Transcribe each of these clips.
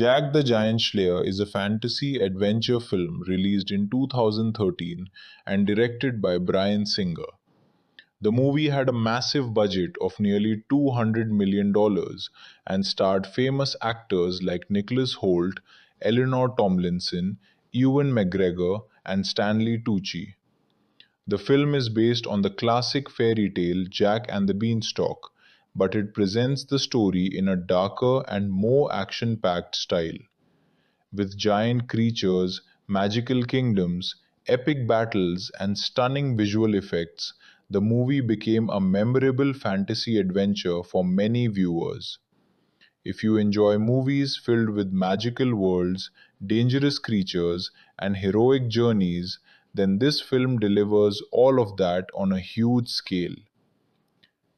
Jack the Giant Slayer is a fantasy adventure film released in 2013 and directed by Bryan Singer. The movie had a massive budget of nearly $200 million and starred famous actors like Nicholas Hoult, Eleanor Tomlinson, Ewan McGregor, and Stanley Tucci. The film is based on the classic fairy tale Jack and the Beanstalk, but it presents the story in a darker and more action packed style. With giant creatures, magical kingdoms, epic battles, and stunning visual effects, the movie became a memorable fantasy adventure for many viewers. If you enjoy movies filled with magical worlds, dangerous creatures, and heroic journeys, then this film delivers all of that on a huge scale.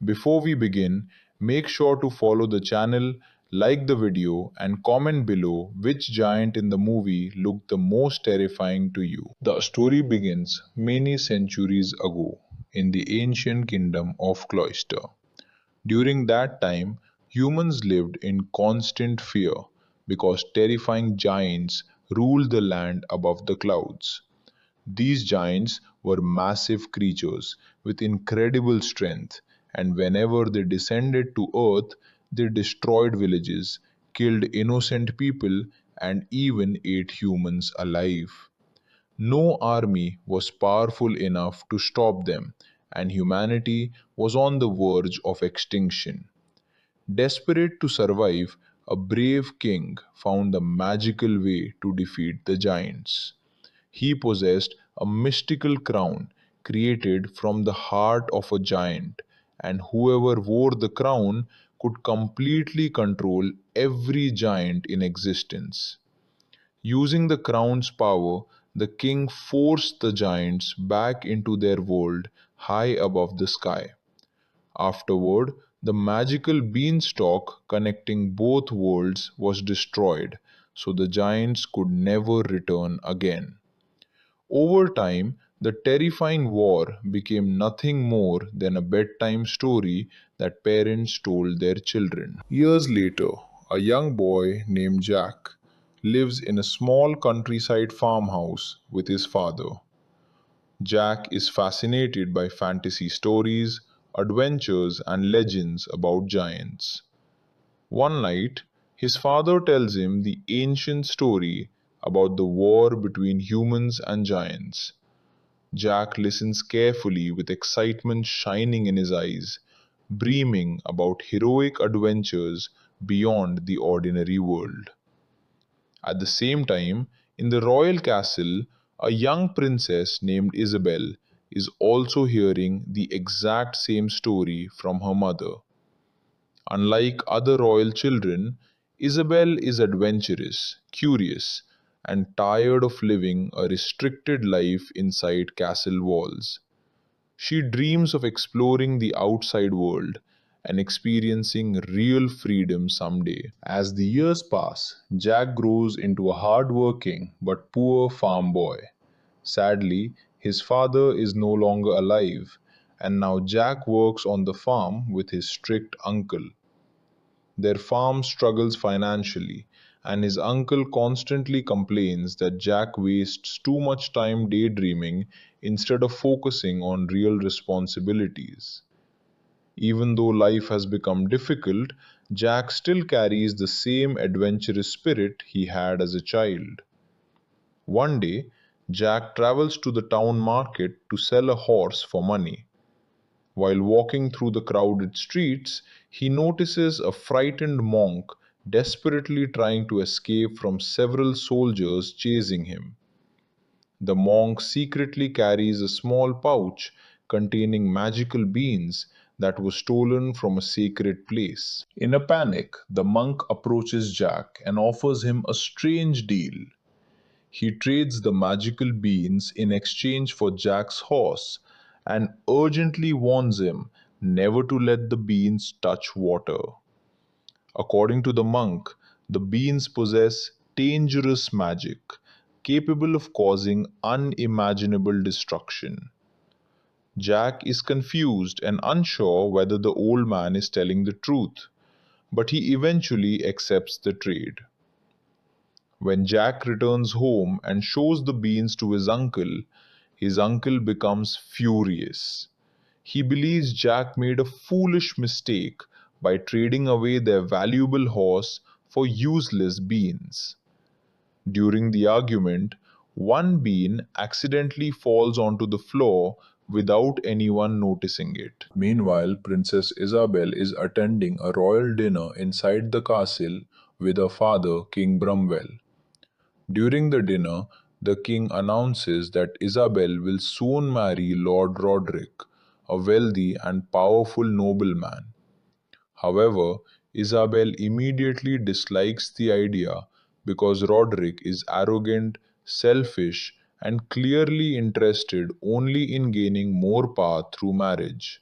Before we begin, make sure to follow the channel, like the video, and comment below which giant in the movie looked the most terrifying to you. The story begins many centuries ago in the ancient kingdom of Cloister. During that time, humans lived in constant fear because terrifying giants ruled the land above the clouds. These giants were massive creatures with incredible strength, and whenever they descended to earth, they destroyed villages, killed innocent people, and even ate humans alive. No army was powerful enough to stop them, and humanity was on the verge of extinction. Desperate to survive, a brave king found a magical way to defeat the giants. He possessed a mystical crown created from the heart of a giant, and whoever wore the crown could completely control every giant in existence. Using the crown's power, the king forced the giants back into their world high above the sky. Afterward, the magical beanstalk connecting both worlds was destroyed, so the giants could never return again. Over time, the terrifying war became nothing more than a bedtime story that parents told their children. Years later, a young boy named Jack lives in a small countryside farmhouse with his father. Jack is fascinated by fantasy stories, adventures, and legends about giants. One night, his father tells him the ancient story about the war between humans and giants. Jack listens carefully with excitement shining in his eyes, dreaming about heroic adventures beyond the ordinary world. At the same time, in the royal castle, a young princess named Isabel is also hearing the exact same story from her mother. Unlike other royal children, Isabel is adventurous, curious, and tired of living a restricted life inside castle walls. She dreams of exploring the outside world and experiencing real freedom someday. As the years pass, Jack grows into a hard-working but poor farm boy. Sadly, his father is no longer alive, and now Jack works on the farm with his strict uncle. Their farm struggles financially, and his uncle constantly complains that Jack wastes too much time daydreaming instead of focusing on real responsibilities. Even though life has become difficult, Jack still carries the same adventurous spirit he had as a child. One day, Jack travels to the town market to sell a horse for money. While walking through the crowded streets, he notices a frightened monk desperately trying to escape from several soldiers chasing him. The monk secretly carries a small pouch containing magical beans that was stolen from a sacred place. In a panic, the monk approaches Jack and offers him a strange deal. He trades the magical beans in exchange for Jack's horse and urgently warns him never to let the beans touch water. According to the monk, the beans possess dangerous magic capable of causing unimaginable destruction. Jack is confused and unsure whether the old man is telling the truth, but he eventually accepts the trade. When Jack returns home and shows the beans to his uncle becomes furious. He believes Jack made a foolish mistake by trading away their valuable horse for useless beans. During the argument, one bean accidentally falls onto the floor without anyone noticing it. Meanwhile, Princess Isabel is attending a royal dinner inside the castle with her father, King Brumwell. During the dinner, the king announces that Isabel will soon marry Lord Roderick, a wealthy and powerful nobleman. However, Isabel immediately dislikes the idea because Roderick is arrogant, selfish, and clearly interested only in gaining more power through marriage.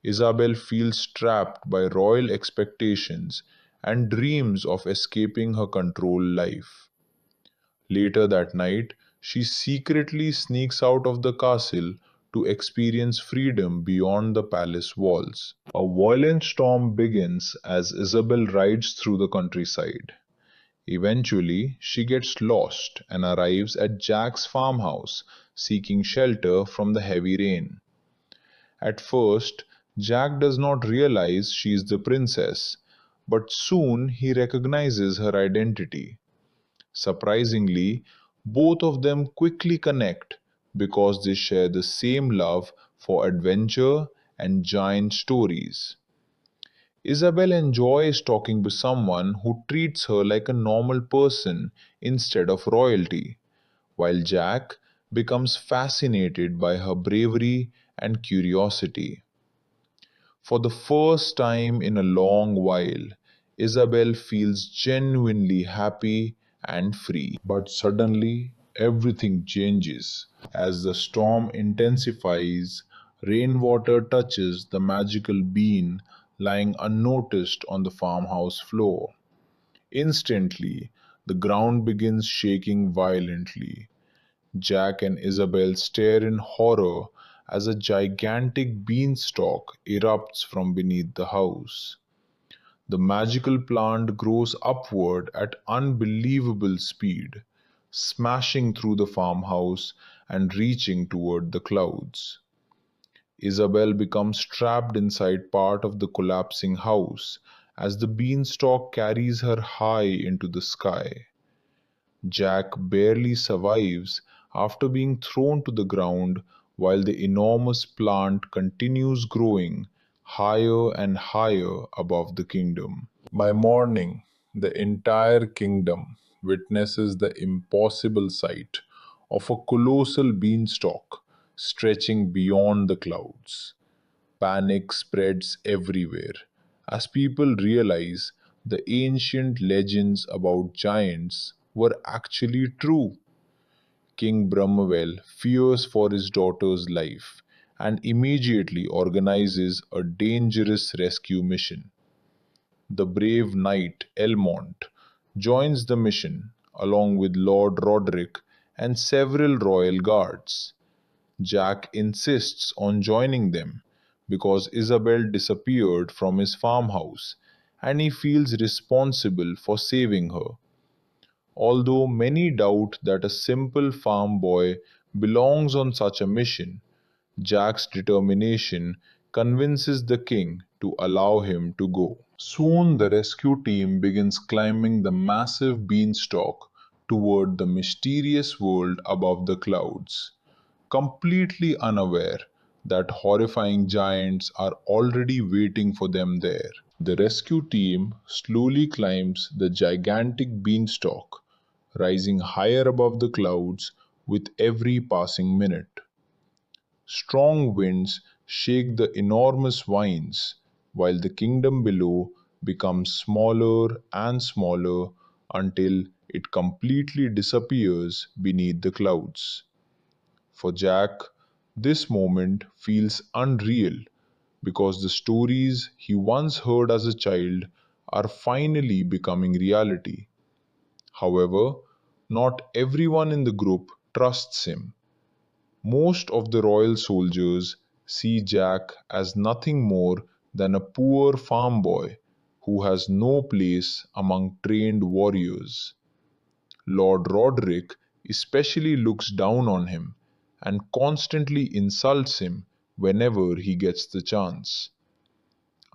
Isabel feels trapped by royal expectations and dreams of escaping her controlled life. Later that night, she secretly sneaks out of the castle to experience freedom beyond the palace walls. A violent storm begins as Isabel rides through the countryside. Eventually, she gets lost and arrives at Jack's farmhouse, seeking shelter from the heavy rain. At first, Jack does not realize she is the princess, but soon he recognizes her identity. Surprisingly, both of them quickly connect because they share the same love for adventure and giant stories. Isabel enjoys talking to someone who treats her like a normal person instead of royalty, while Jack becomes fascinated by her bravery and curiosity. For the first time in a long while, Isabel feels genuinely happy and free. But suddenly, everything changes. As the storm intensifies, rainwater touches the magical bean lying unnoticed on the farmhouse floor. Instantly, the ground begins shaking violently. Jack and Isabel stare in horror as a gigantic beanstalk erupts from beneath the house. The magical plant grows upward at unbelievable speed, smashing through the farmhouse and reaching toward the clouds. Isabel becomes trapped inside part of the collapsing house as the beanstalk carries her high into the sky. Jack barely survives after being thrown to the ground while the enormous plant continues growing higher and higher above the kingdom. By morning, the entire kingdom witnesses the impossible sight of a colossal beanstalk stretching beyond the clouds. Panic spreads everywhere as people realize the ancient legends about giants were actually true. King Brahmawel fears for his daughter's life and immediately organizes a dangerous rescue mission. The brave knight Elmont joins the mission along with Lord Roderick and several royal guards. Jack insists on joining them because Isabel disappeared from his farmhouse and he feels responsible for saving her. Although many doubt that a simple farm boy belongs on such a mission, Jack's determination convinces the king to allow him to go. Soon the rescue team begins climbing the massive beanstalk toward the mysterious world above the clouds, completely unaware that horrifying giants are already waiting for them there. The rescue team slowly climbs the gigantic beanstalk, rising higher above the clouds with every passing minute. Strong winds shake the enormous vines, while the kingdom below becomes smaller and smaller until it completely disappears beneath the clouds. For Jack, this moment feels unreal because the stories he once heard as a child are finally becoming reality. However, not everyone in the group trusts him. Most of the royal soldiers see Jack as nothing more than a poor farm boy who has no place among trained warriors. Lord Roderick especially looks down on him and constantly insults him whenever he gets the chance.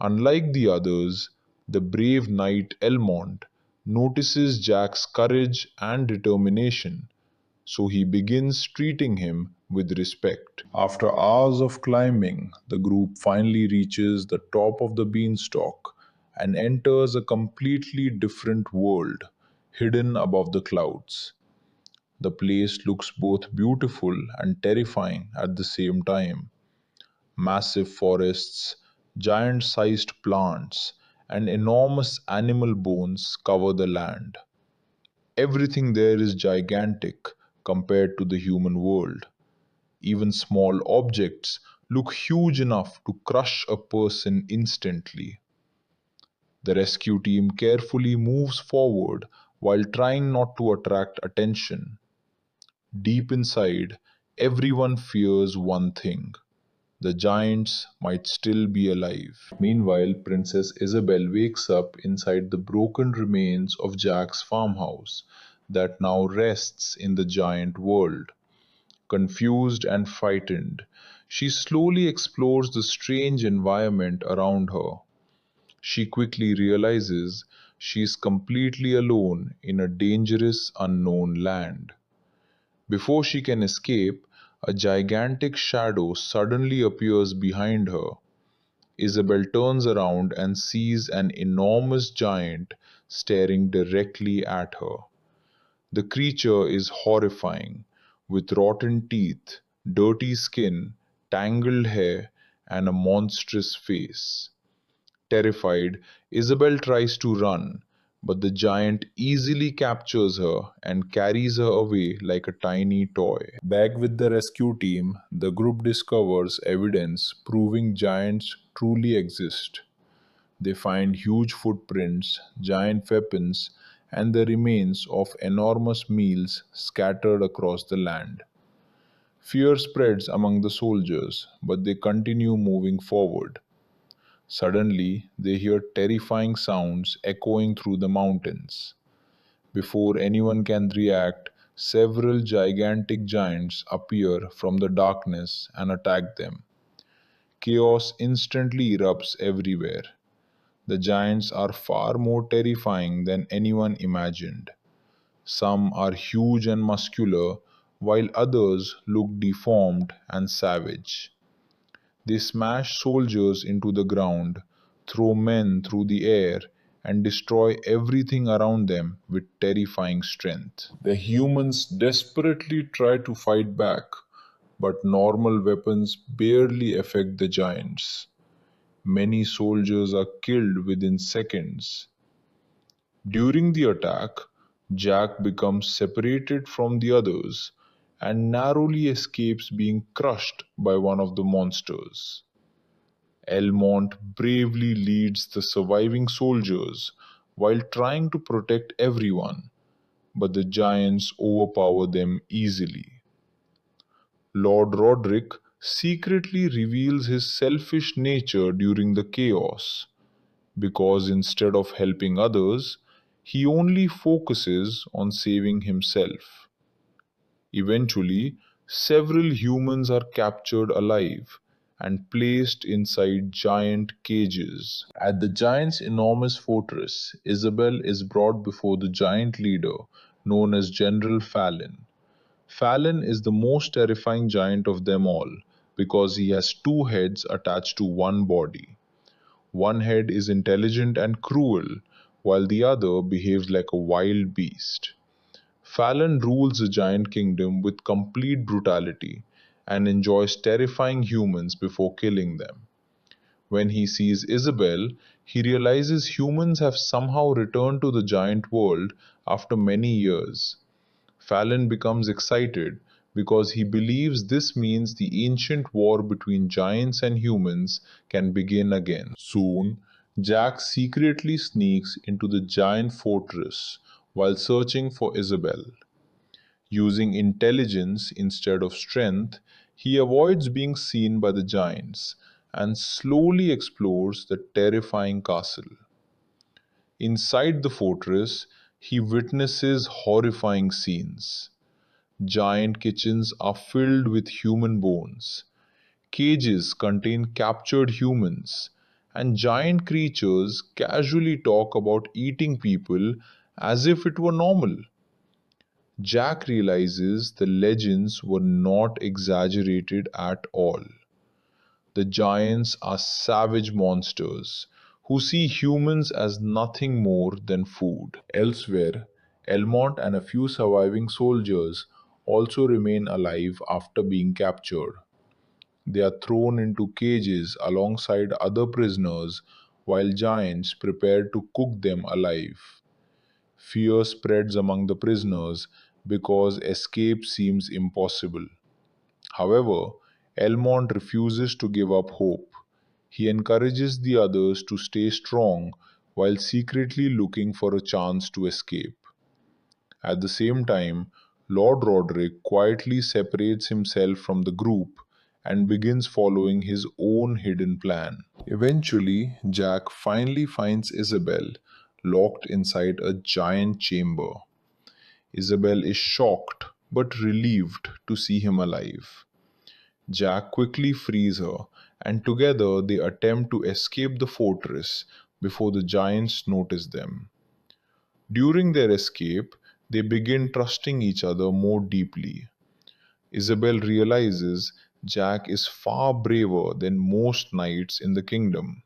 Unlike the others, the brave knight Elmont notices Jack's courage and determination, so he begins treating him with respect. After hours of climbing, the group finally reaches the top of the beanstalk and enters a completely different world hidden above the clouds. The place looks both beautiful and terrifying at the same time. Massive forests, giant sized plants, and enormous animal bones cover the land. Everything there is gigantic compared to the human world. Even small objects look huge enough to crush a person instantly. The rescue team carefully moves forward while trying not to attract attention. Deep inside, everyone fears one thing: the giants might still be alive. Meanwhile, Princess Isabel wakes up inside the broken remains of Jack's farmhouse that now rests in the giant world. Confused and frightened, she slowly explores the strange environment around her. She quickly realizes she is completely alone in a dangerous unknown land. Before she can escape, a gigantic shadow suddenly appears behind her. Isabel turns around and sees an enormous giant staring directly at her. The creature is horrifying, with rotten teeth, dirty skin, tangled hair, and a monstrous face. Terrified, Isabel tries to run, but the giant easily captures her and carries her away like a tiny toy. Back with the rescue team, the group discovers evidence proving giants truly exist. They find huge footprints, giant weapons, and the remains of enormous meals scattered across the land. Fear spreads among the soldiers, but they continue moving forward. Suddenly, they hear terrifying sounds echoing through the mountains. Before anyone can react, several gigantic giants appear from the darkness and attack them. Chaos instantly erupts everywhere. The giants are far more terrifying than anyone imagined. Some are huge and muscular, while others look deformed and savage. They smash soldiers into the ground, throw men through the air, and destroy everything around them with terrifying strength. The humans desperately try to fight back, but normal weapons barely affect the giants. Many soldiers are killed within seconds. During the attack, Jack becomes separated from the others and narrowly escapes being crushed by one of the monsters. Elmont bravely leads the surviving soldiers while trying to protect everyone, but the giants overpower them easily. Lord Roderick secretly reveals his selfish nature during the chaos, because instead of helping others, he only focuses on saving himself. Eventually, several humans are captured alive and placed inside giant cages. At the giant's enormous fortress, Isabel is brought before the giant leader known as General Fallon. Fallon is the most terrifying giant of them all because he has two heads attached to one body. One head is intelligent and cruel, while the other behaves like a wild beast. Fallon rules the giant kingdom with complete brutality and enjoys terrifying humans before killing them. When he sees Isabel, he realizes humans have somehow returned to the giant world after many years. Fallon becomes excited because he believes this means the ancient war between giants and humans can begin again. Soon, Jack secretly sneaks into the giant fortress while searching for Isabel. Using intelligence instead of strength, he avoids being seen by the giants and slowly explores the terrifying castle. Inside the fortress, He witnesses horrifying scenes. Giant kitchens are filled with human bones. Cages contain captured humans, and giant creatures casually talk about eating people as if it were normal. Jack realizes the legends were not exaggerated at all. The giants are savage monsters who see humans as nothing more than food. Elsewhere, Elmont and a few surviving soldiers also remain alive after being captured. They are thrown into cages alongside other prisoners while giants prepare to cook them alive. Fear spreads among the prisoners because escape seems impossible. However, Elmont refuses to give up hope. He encourages the others to stay strong while secretly looking for a chance to escape. At the same time, Lord Roderick quietly separates himself from the group and begins following his own hidden plan. Eventually, Jack finally finds Isabel locked inside a giant chamber. Isabel is shocked but relieved to see him alive. Jack quickly frees her, and together they attempt to escape the fortress before the giants notice them. During their escape, they begin trusting each other more deeply. Isabel realizes Jack is far braver than most knights in the kingdom,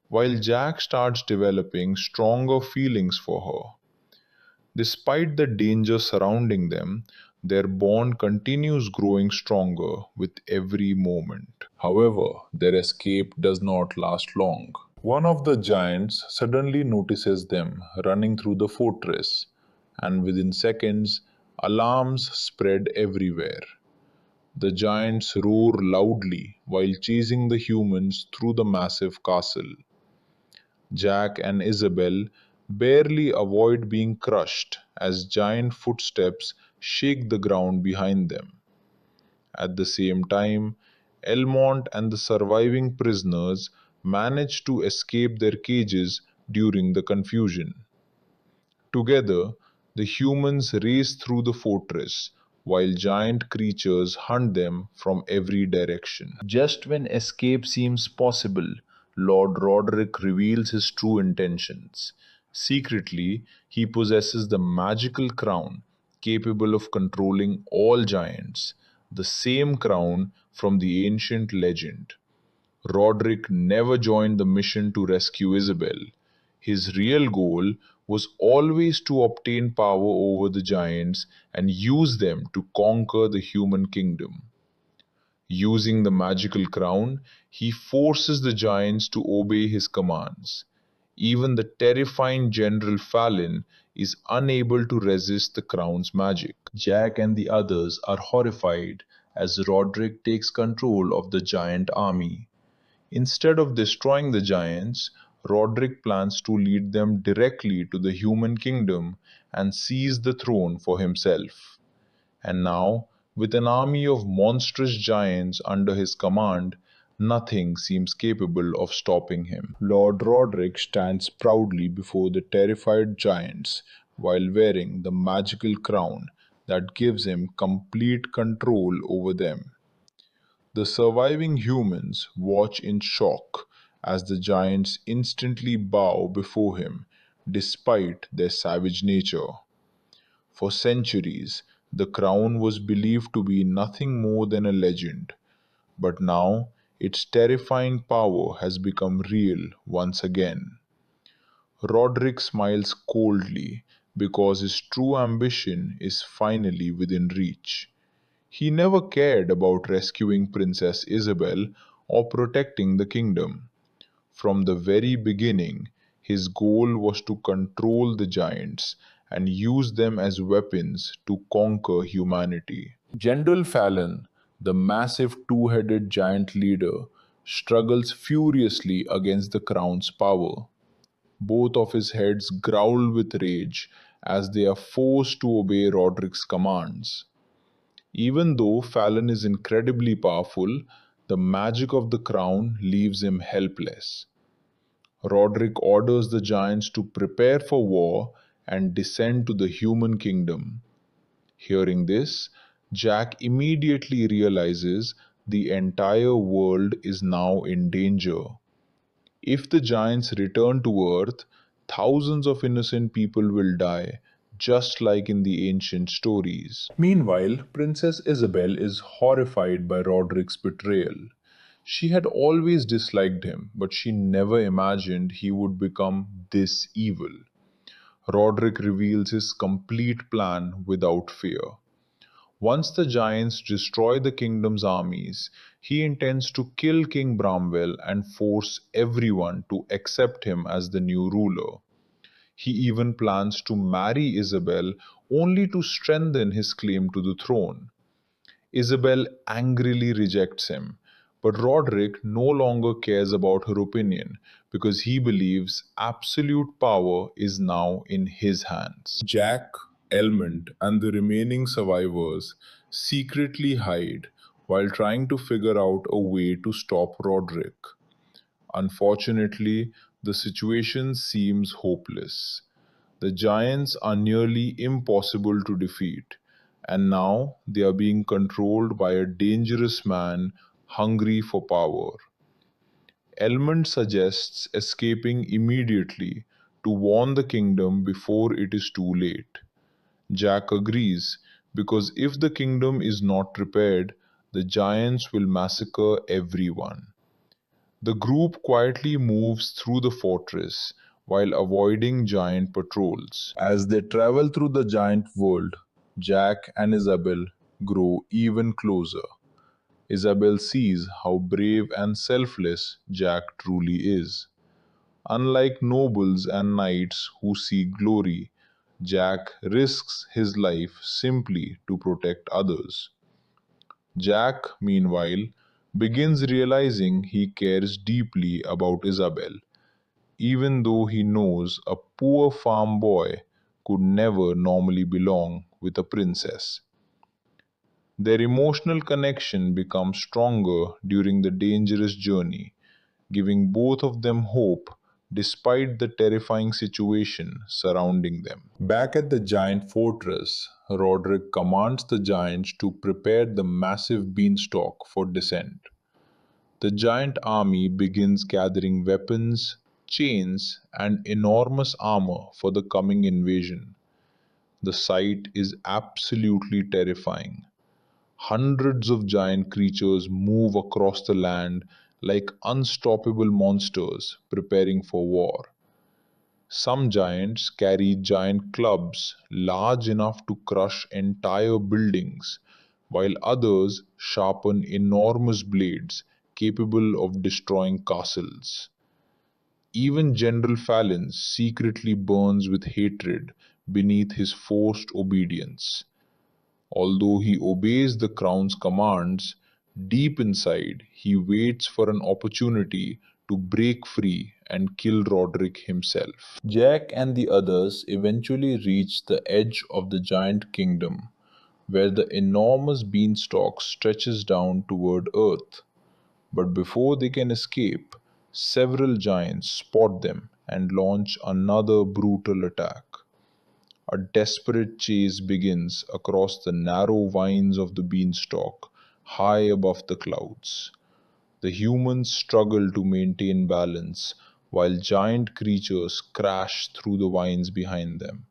while Jack starts developing stronger feelings for her. Despite the danger surrounding them, their bond continues growing stronger with every moment. However, their escape does not last long. One of the giants suddenly notices them running through the fortress, and within seconds, alarms spread everywhere. The giants roar loudly while chasing the humans through the massive castle. Jack and Isabel barely avoid being crushed as giant footsteps shake the ground behind them. At the same time, Elmont and the surviving prisoners manage to escape their cages during the confusion. Together, the humans race through the fortress while giant creatures hunt them from every direction. Just when escape seems possible, Lord Roderick reveals his true intentions. Secretly, he possesses the magical crown capable of controlling all giants, the same crown from the ancient legend. Roderick never joined the mission to rescue Isabel. His real goal was always to obtain power over the giants and use them to conquer the human kingdom. Using the magical crown, he forces the giants to obey his commands. Even the terrifying General Fallon is unable to resist the crown's magic. Jack and the others are horrified as Roderick takes control of the giant army. Instead of destroying the giants, Roderick plans to lead them directly to the human kingdom and seize the throne for himself. And now, with an army of monstrous giants under his command, nothing seems capable of stopping him. Lord Roderick stands proudly before the terrified giants while wearing the magical crown that gives him complete control over them. The surviving humans watch in shock as the giants instantly bow before him despite their savage nature. For centuries, the crown was believed to be nothing more than a legend, but now its terrifying power has become real once again. Roderick smiles coldly because his true ambition is finally within reach. He never cared about rescuing Princess Isabel or protecting the kingdom. From the very beginning, his goal was to control the giants and use them as weapons to conquer humanity. General Fallon, the massive two headed giant leader, struggles furiously against the crown's power. Both of his heads growl with rage as they are forced to obey Roderick's commands. Even though Fallon is incredibly powerful, the magic of the crown leaves him helpless. Roderick orders the giants to prepare for war, and descend to the human kingdom. Hearing this, Jack immediately realizes the entire world is now in danger. If the giants return to Earth, thousands of innocent people will die, just like in the ancient stories. Meanwhile, Princess Isabel is horrified by Roderick's betrayal. She had always disliked him, but she never imagined he would become this evil. Roderick reveals his complete plan without fear. Once the giants destroy the kingdom's armies, he intends to kill King Bramwell and force everyone to accept him as the new ruler. He even plans to marry Isabel only to strengthen his claim to the throne. Isabel angrily rejects him, but Roderick no longer cares about her opinion because he believes absolute power is now in his hands. Jack, Elmond, and the remaining survivors secretly hide while trying to figure out a way to stop Roderick. Unfortunately, the situation seems hopeless. The giants are nearly impossible to defeat, and now they are being controlled by a dangerous man hungry for power. Elmond suggests escaping immediately to warn the kingdom before it is too late. Jack agrees because if the kingdom is not prepared, the giants will massacre everyone. The group quietly moves through the fortress while avoiding giant patrols. As they travel through the giant world, Jack and Isabel grow even closer. Isabel sees how brave and selfless Jack truly is. Unlike nobles and knights who seek glory, Jack risks his life simply to protect others. Jack, meanwhile, begins realizing he cares deeply about Isabel, even though he knows a poor farm boy could never normally belong with a princess. Their emotional connection becomes stronger during the dangerous journey, giving both of them hope despite the terrifying situation surrounding them. Back at the giant fortress, Roderick commands the giants to prepare the massive beanstalk for descent. The giant army begins gathering weapons, chains, and enormous armor for the coming invasion. The sight is absolutely terrifying. Hundreds of giant creatures move across the land like unstoppable monsters preparing for war. Some giants carry giant clubs large enough to crush entire buildings, while others sharpen enormous blades capable of destroying castles. Even General Fallon secretly burns with hatred beneath his forced obedience. Although he obeys the crown's commands, deep inside he waits for an opportunity to break free and kill Roderick himself. Jack and the others eventually reach the edge of the giant kingdom, where the enormous beanstalk stretches down toward Earth. But before they can escape, several giants spot them and launch another brutal attack. A desperate chase begins across the narrow vines of the beanstalk, high above the clouds. The humans struggle to maintain balance, while giant creatures crash through the vines behind them.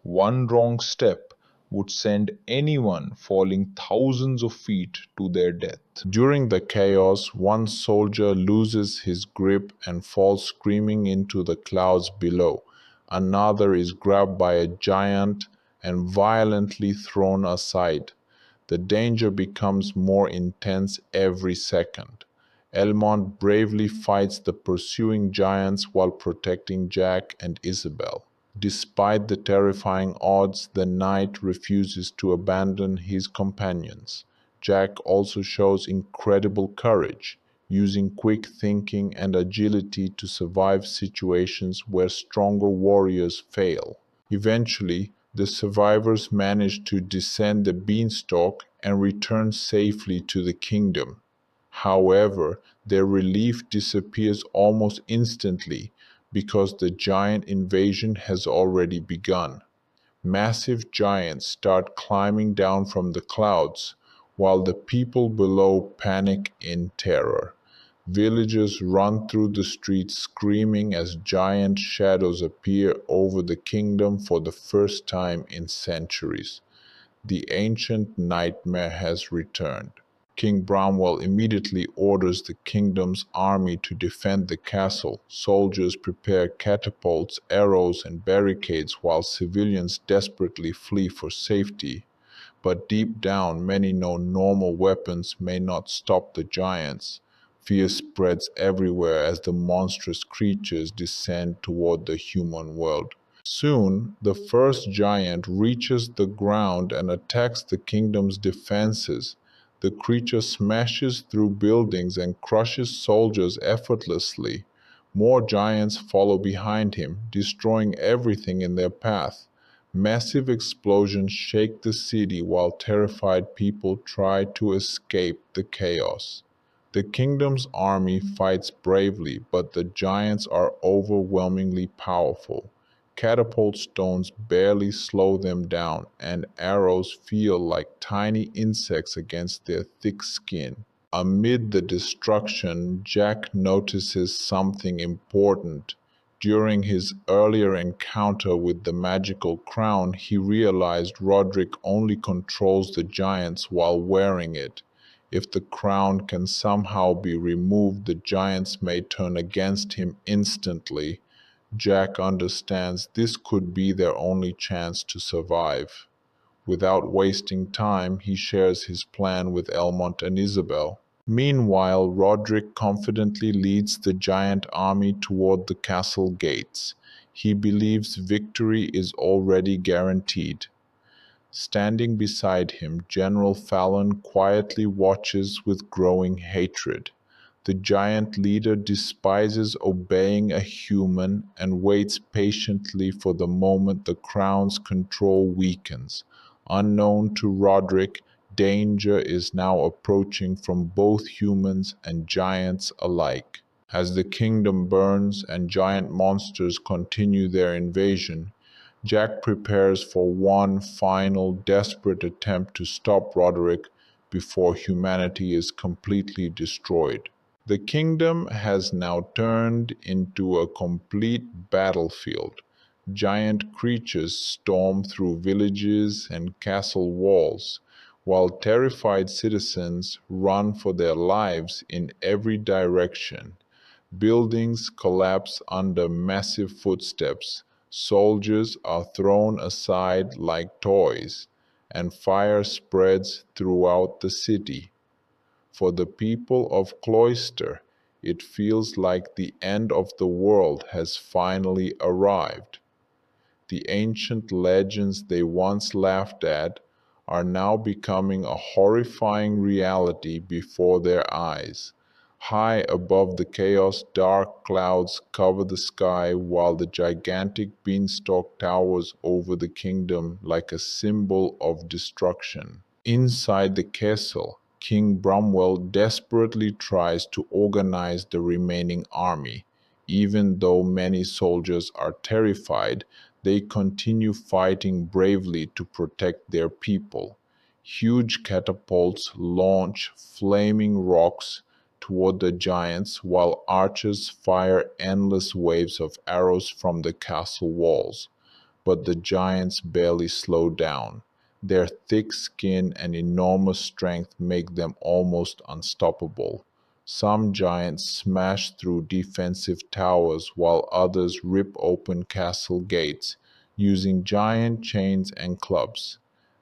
One wrong step would send anyone falling thousands of feet to their death. During the chaos, one soldier loses his grip and falls screaming into the clouds below. Another is grabbed by a giant and violently thrown aside. The danger becomes more intense every second. Elmont bravely fights the pursuing giants while protecting Jack and Isabel. Despite the terrifying odds, the knight refuses to abandon his companions. Jack also shows incredible courage, using quick thinking and agility to survive situations where stronger warriors fail. Eventually, the survivors manage to descend the beanstalk and return safely to the kingdom. However, their relief disappears almost instantly because the giant invasion has already begun. Massive giants start climbing down from the clouds, while the people below panic in terror. Villagers run through the streets screaming as giant shadows appear over the kingdom for the first time in centuries. The ancient nightmare has returned. King Bramwell immediately orders the kingdom's army to defend the castle. Soldiers prepare catapults, arrows, and barricades while civilians desperately flee for safety. But deep down, many know normal weapons may not stop the giants. Fear spreads everywhere as the monstrous creatures descend toward the human world. Soon, the first giant reaches the ground and attacks the kingdom's defenses. The creature smashes through buildings and crushes soldiers effortlessly. More giants follow behind him, destroying everything in their path. Massive explosions shake the city while terrified people try to escape the chaos. The kingdom's army fights bravely, but the giants are overwhelmingly powerful. Catapult stones barely slow them down, and arrows feel like tiny insects against their thick skin. Amid the destruction, Jack notices something important. During his earlier encounter with the magical crown, he realized Roderick only controls the giants while wearing it. If the crown can somehow be removed, the giants may turn against him instantly. Jack understands this could be their only chance to survive. Without wasting time, he shares his plan with Elmont and Isabel. Meanwhile, Roderick confidently leads the giant army toward the castle gates. He believes victory is already guaranteed. Standing beside him, General Fallon quietly watches with growing hatred. The giant leader despises obeying a human and waits patiently for the moment the crown's control weakens. Unknown to Roderick, danger is now approaching from both humans and giants alike. As the kingdom burns and giant monsters continue their invasion, Jack prepares for one final desperate attempt to stop Roderick before humanity is completely destroyed. The kingdom has now turned into a complete battlefield. Giant creatures storm through villages and castle walls, while terrified citizens run for their lives in every direction. Buildings collapse under massive footsteps, soldiers are thrown aside like toys, and fire spreads throughout the city. For the people of Cloister, it feels like the end of the world has finally arrived. The ancient legends they once laughed at are now becoming a horrifying reality before their eyes. High above the chaos, dark clouds cover the sky while the gigantic beanstalk towers over the kingdom like a symbol of destruction. Inside the castle, King Bramwell desperately tries to organize the remaining army. Even though many soldiers are terrified, they continue fighting bravely to protect their people. Huge catapults launch flaming rocks toward the giants, while archers fire endless waves of arrows from the castle walls. But the giants barely slow down. Their thick skin and enormous strength make them almost unstoppable. Some giants smash through defensive towers while others rip open castle gates using giant chains and clubs.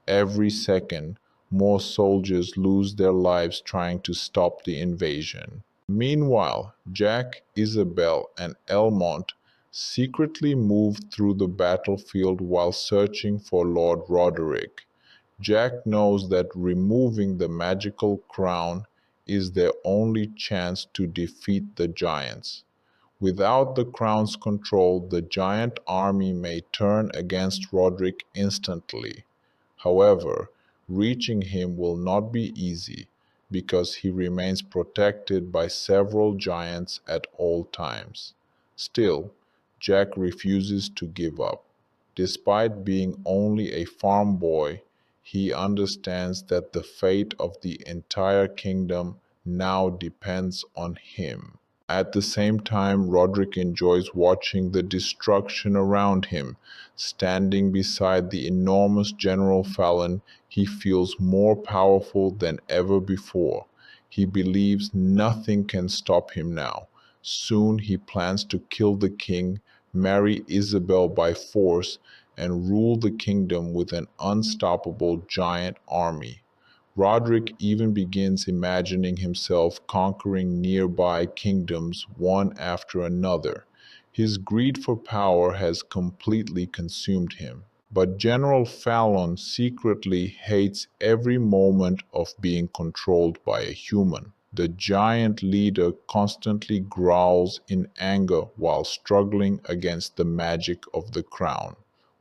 Every second, more soldiers lose their lives trying to stop the invasion. Meanwhile, Jack, Isabel, and Elmont secretly move through the battlefield while searching for Lord Roderick. Jack knows that removing the magical crown is their only chance to defeat the giants. Without the crown's control, the giant army may turn against Roderick instantly. However, reaching him will not be easy because he remains protected by several giants at all times. Still, Jack refuses to give up. Despite being only a farm boy, he understands that the fate of the entire kingdom now depends on him. At the same time, Roderick enjoys watching the destruction around him. Standing beside the enormous General Fallon, he feels more powerful than ever before. He believes nothing can stop him now. Soon he plans to kill the king, marry Isabel by force, and rule the kingdom with an unstoppable giant army. Roderick even begins imagining himself conquering nearby kingdoms one after another. His greed for power has completely consumed him. But General Fallon secretly hates every moment of being controlled by a human. The giant leader constantly growls in anger while struggling against the magic of the crown.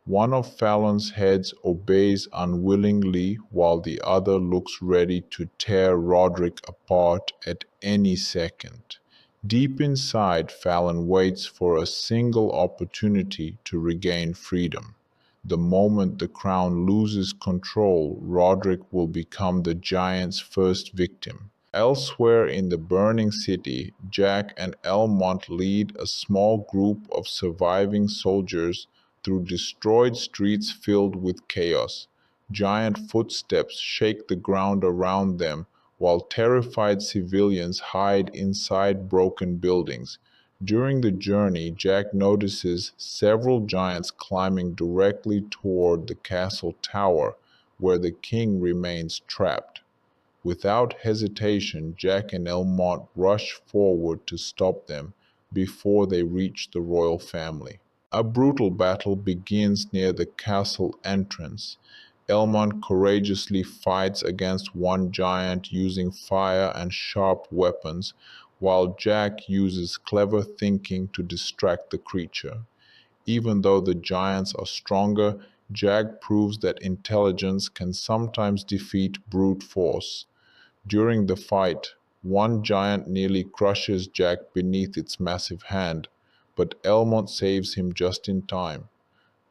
One of Fallon's heads obeys unwillingly while the other looks ready to tear Roderick apart at any second. Deep inside, Fallon waits for a single opportunity to regain freedom. The moment the crown loses control, Roderick will become the giant's first victim. Elsewhere in the burning city, Jack and Elmont lead a small group of surviving soldiers through destroyed streets filled with chaos. Giant footsteps shake the ground around them, while terrified civilians hide inside broken buildings. During the journey, Jack notices several giants climbing directly toward the castle tower, where the king remains trapped. Without hesitation, Jack and Elmont rush forward to stop them before they reach the royal family. A brutal battle begins near the castle entrance. Elmont courageously fights against one giant using fire and sharp weapons, while Jack uses clever thinking to distract the creature. Even though the giants are stronger, Jack proves that intelligence can sometimes defeat brute force. During the fight, one giant nearly crushes Jack beneath its massive hand, but Elmont saves him just in time.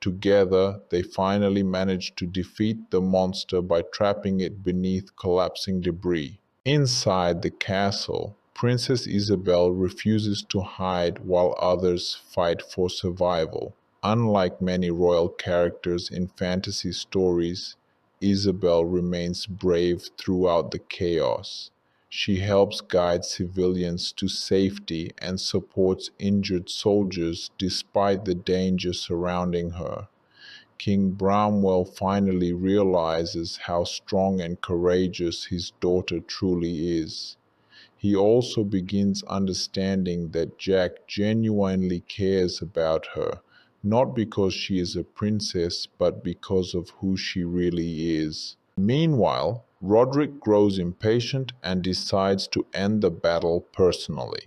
Together, they finally manage to defeat the monster by trapping it beneath collapsing debris. Inside the castle, Princess Isabel refuses to hide while others fight for survival. Unlike many royal characters in fantasy stories, Isabel remains brave throughout the chaos. She helps guide civilians to safety and supports injured soldiers despite the danger surrounding her. King Bramwell finally realizes how strong and courageous his daughter truly is. He also begins understanding that Jack genuinely cares about her, not because she is a princess, but because of who she really is. Meanwhile, Roderick grows impatient and decides to end the battle personally.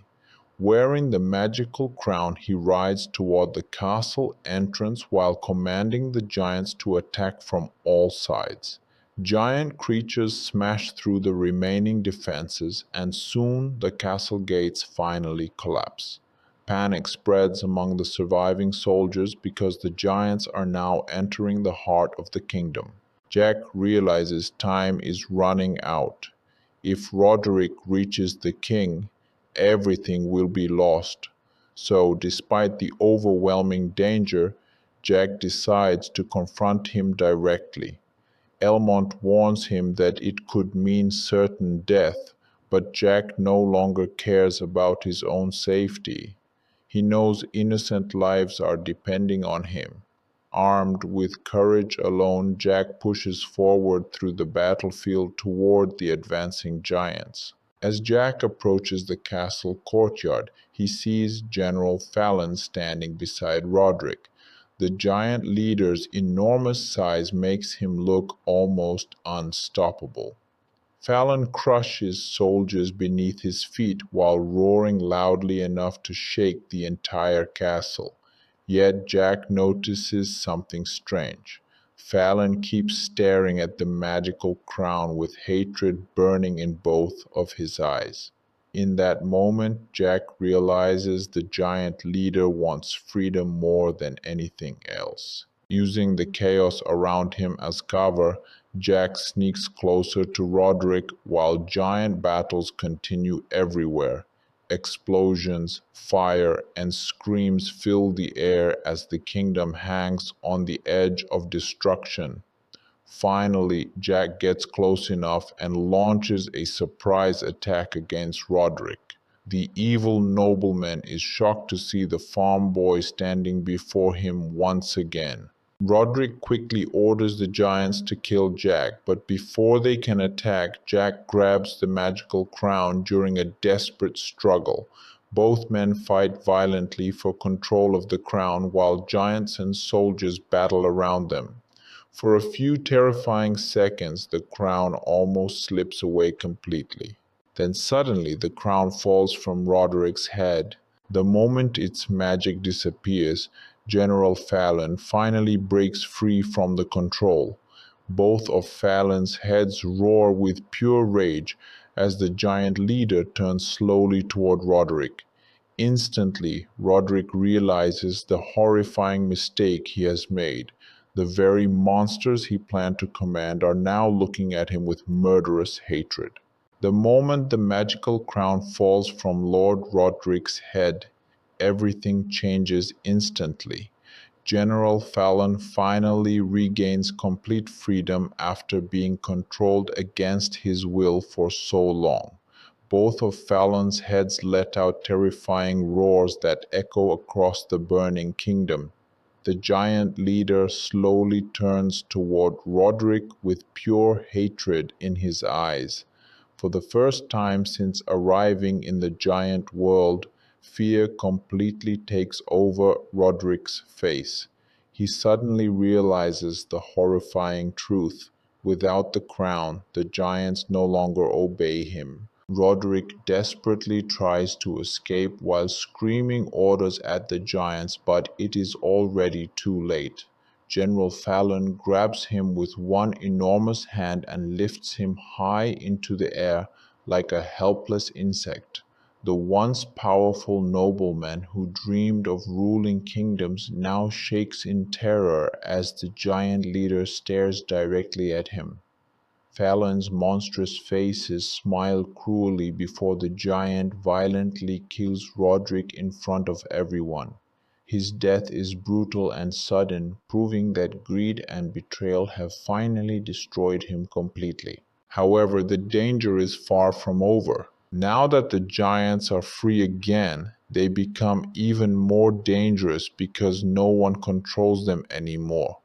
Wearing the magical crown, he rides toward the castle entrance while commanding the giants to attack from all sides. Giant creatures smash through the remaining defenses, and soon the castle gates finally collapse. Panic spreads among the surviving soldiers because the giants are now entering the heart of the kingdom. Jack realizes time is running out. If Roderick reaches the king, everything will be lost. So, despite the overwhelming danger, Jack decides to confront him directly. Elmont warns him that it could mean certain death, but Jack no longer cares about his own safety. He knows innocent lives are depending on him. Armed with courage alone, Jack pushes forward through the battlefield toward the advancing giants. As Jack approaches the castle courtyard, he sees General Fallon standing beside Roderick. The giant leader's enormous size makes him look almost unstoppable. Fallon crushes soldiers beneath his feet while roaring loudly enough to shake the entire castle. Yet Jack notices something strange. Fallon keeps staring at the magical crown with hatred burning in both of his eyes. In that moment, Jack realizes the giant leader wants freedom more than anything else. Using the chaos around him as cover, Jack sneaks closer to Roderick while giant battles continue everywhere. Explosions, fire, and screams fill the air as the kingdom hangs on the edge of destruction. Finally, Jack gets close enough and launches a surprise attack against Roderick. The evil nobleman is shocked to see the farm boy standing before him once again. Roderick quickly orders the giants to kill Jack, but before they can attack, Jack grabs the magical crown during a desperate struggle. Both men fight violently for control of the crown while giants and soldiers battle around them. For a few terrifying seconds, the crown almost slips away completely. Then suddenly the crown falls from Roderick's head. The moment its magic disappears, General Fallon finally breaks free from the control. Both of Fallon's heads roar with pure rage as the giant leader turns slowly toward Roderick. Instantly, Roderick realizes the horrifying mistake he has made. The very monsters he planned to command are now looking at him with murderous hatred. The moment the magical crown falls from Lord Roderick's head, everything changes instantly. General Fallon finally regains complete freedom after being controlled against his will for so long. Both of Fallon's heads let out terrifying roars that echo across the burning kingdom. The giant leader slowly turns toward Roderick with pure hatred in his eyes. For the first time since arriving in the giant world, fear completely takes over Roderick's face. He suddenly realizes the horrifying truth. Without the crown, the giants no longer obey him. Roderick desperately tries to escape while screaming orders at the giants, but it is already too late. General Fallon grabs him with one enormous hand and lifts him high into the air like a helpless insect. The once powerful nobleman who dreamed of ruling kingdoms now shakes in terror as the giant leader stares directly at him. Fallon's monstrous faces smile cruelly before the giant violently kills Roderick in front of everyone. His death is brutal and sudden, proving that greed and betrayal have finally destroyed him completely. However, the danger is far from over. Now that the giants are free again, they become even more dangerous because no one controls them anymore.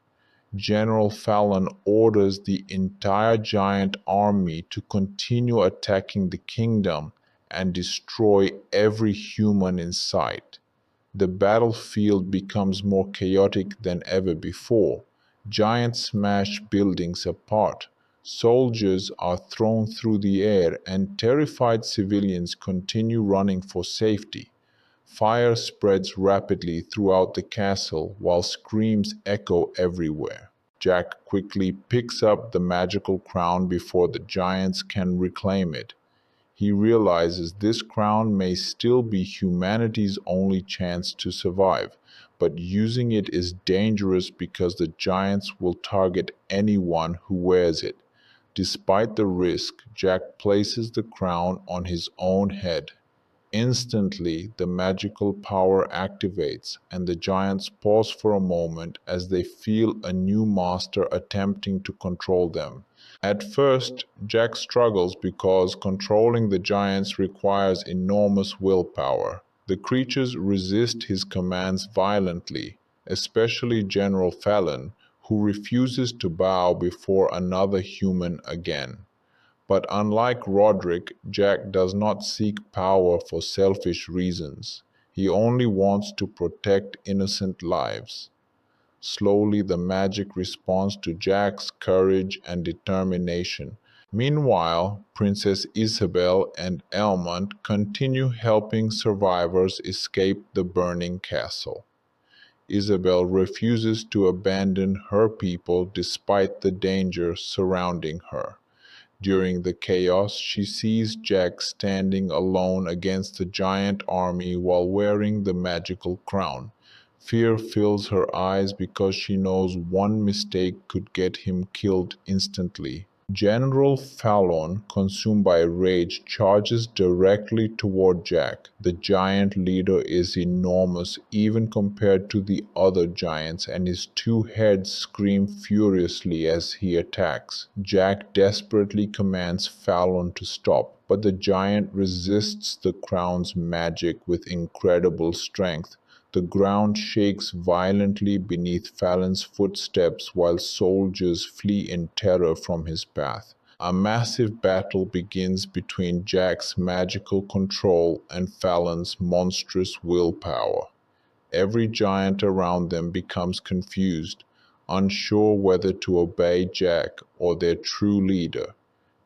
General Fallon orders the entire giant army to continue attacking the kingdom and destroy every human in sight. The battlefield becomes more chaotic than ever before. Giants smash buildings apart. Soldiers are thrown through the air, and terrified civilians continue running for safety. Fire spreads rapidly throughout the castle while screams echo everywhere. Jack quickly picks up the magical crown before the giants can reclaim it. He realizes this crown may still be humanity's only chance to survive, but using it is dangerous because the giants will target anyone who wears it. Despite the risk, Jack places the crown on his own head. Instantly, the magical power activates, and the giants pause for a moment as they feel a new master attempting to control them. At first, Jack struggles because controlling the giants requires enormous willpower. The creatures resist his commands violently, especially General Fallon, who refuses to bow before another human again. But unlike Roderick, Jack does not seek power for selfish reasons. He only wants to protect innocent lives. Slowly, the magic responds to Jack's courage and determination. Meanwhile, Princess Isabel and Elmont continue helping survivors escape the burning castle. Isabel refuses to abandon her people despite the danger surrounding her. During the chaos, she sees Jack standing alone against the giant army while wearing the magical crown. Fear fills her eyes because she knows one mistake could get him killed instantly. General Fallon, consumed by rage, charges directly toward Jack. The giant leader is enormous even compared to the other giants, and his two heads scream furiously as he attacks. Jack desperately commands Fallon to stop, but the giant resists the crown's magic with incredible strength. The ground shakes violently beneath Fallon's footsteps while soldiers flee in terror from his path. A massive battle begins between Jack's magical control and Fallon's monstrous willpower. Every giant around them becomes confused, unsure whether to obey Jack or their true leader.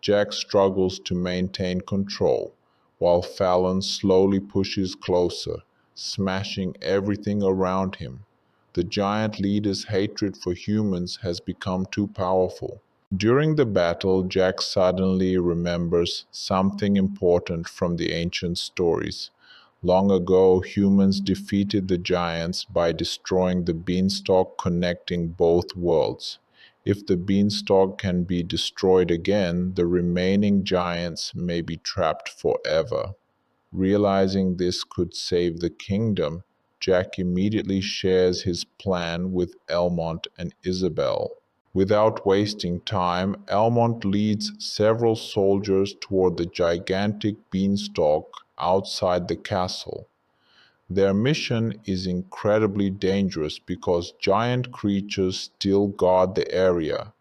Jack struggles to maintain control, while Fallon slowly pushes closer, smashing everything around him. The giant leader's hatred for humans has become too powerful. During the battle, Jack suddenly remembers something important from the ancient stories. Long ago, humans defeated the giants by destroying the beanstalk connecting both worlds. If the beanstalk can be destroyed again, the remaining giants may be trapped forever. Realizing this could save the kingdom, Jack immediately shares his plan with Elmont and Isabel. Without wasting time, Elmont leads several soldiers toward the gigantic beanstalk outside the castle. Their mission is incredibly dangerous because giant creatures still guard the area.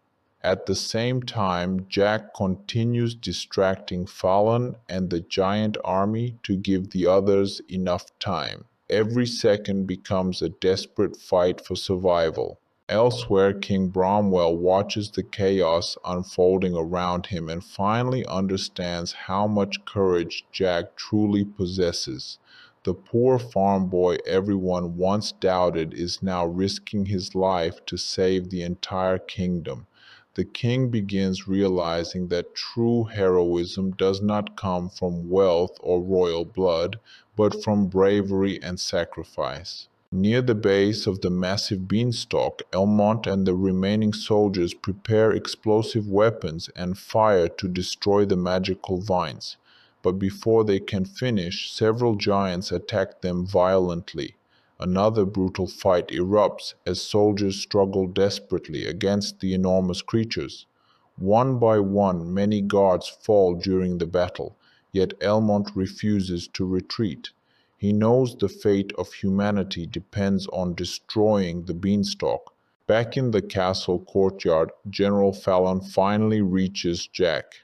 At the same time, Jack continues distracting Fallon and the giant army to give the others enough time. Every second becomes a desperate fight for survival. Elsewhere, King Bromwell watches the chaos unfolding around him and finally understands how much courage Jack truly possesses. The poor farm boy everyone once doubted is now risking his life to save the entire kingdom. The king begins realizing that true heroism does not come from wealth or royal blood, but from bravery and sacrifice. Near the base of the massive beanstalk, Elmont and the remaining soldiers prepare explosive weapons and fire to destroy the magical vines. But before they can finish, several giants attack them violently. Another brutal fight erupts as soldiers struggle desperately against the enormous creatures. One by one, many guards fall during the battle, yet Elmont refuses to retreat. He knows the fate of humanity depends on destroying the beanstalk. Back in the castle courtyard, General Fallon finally reaches Jack.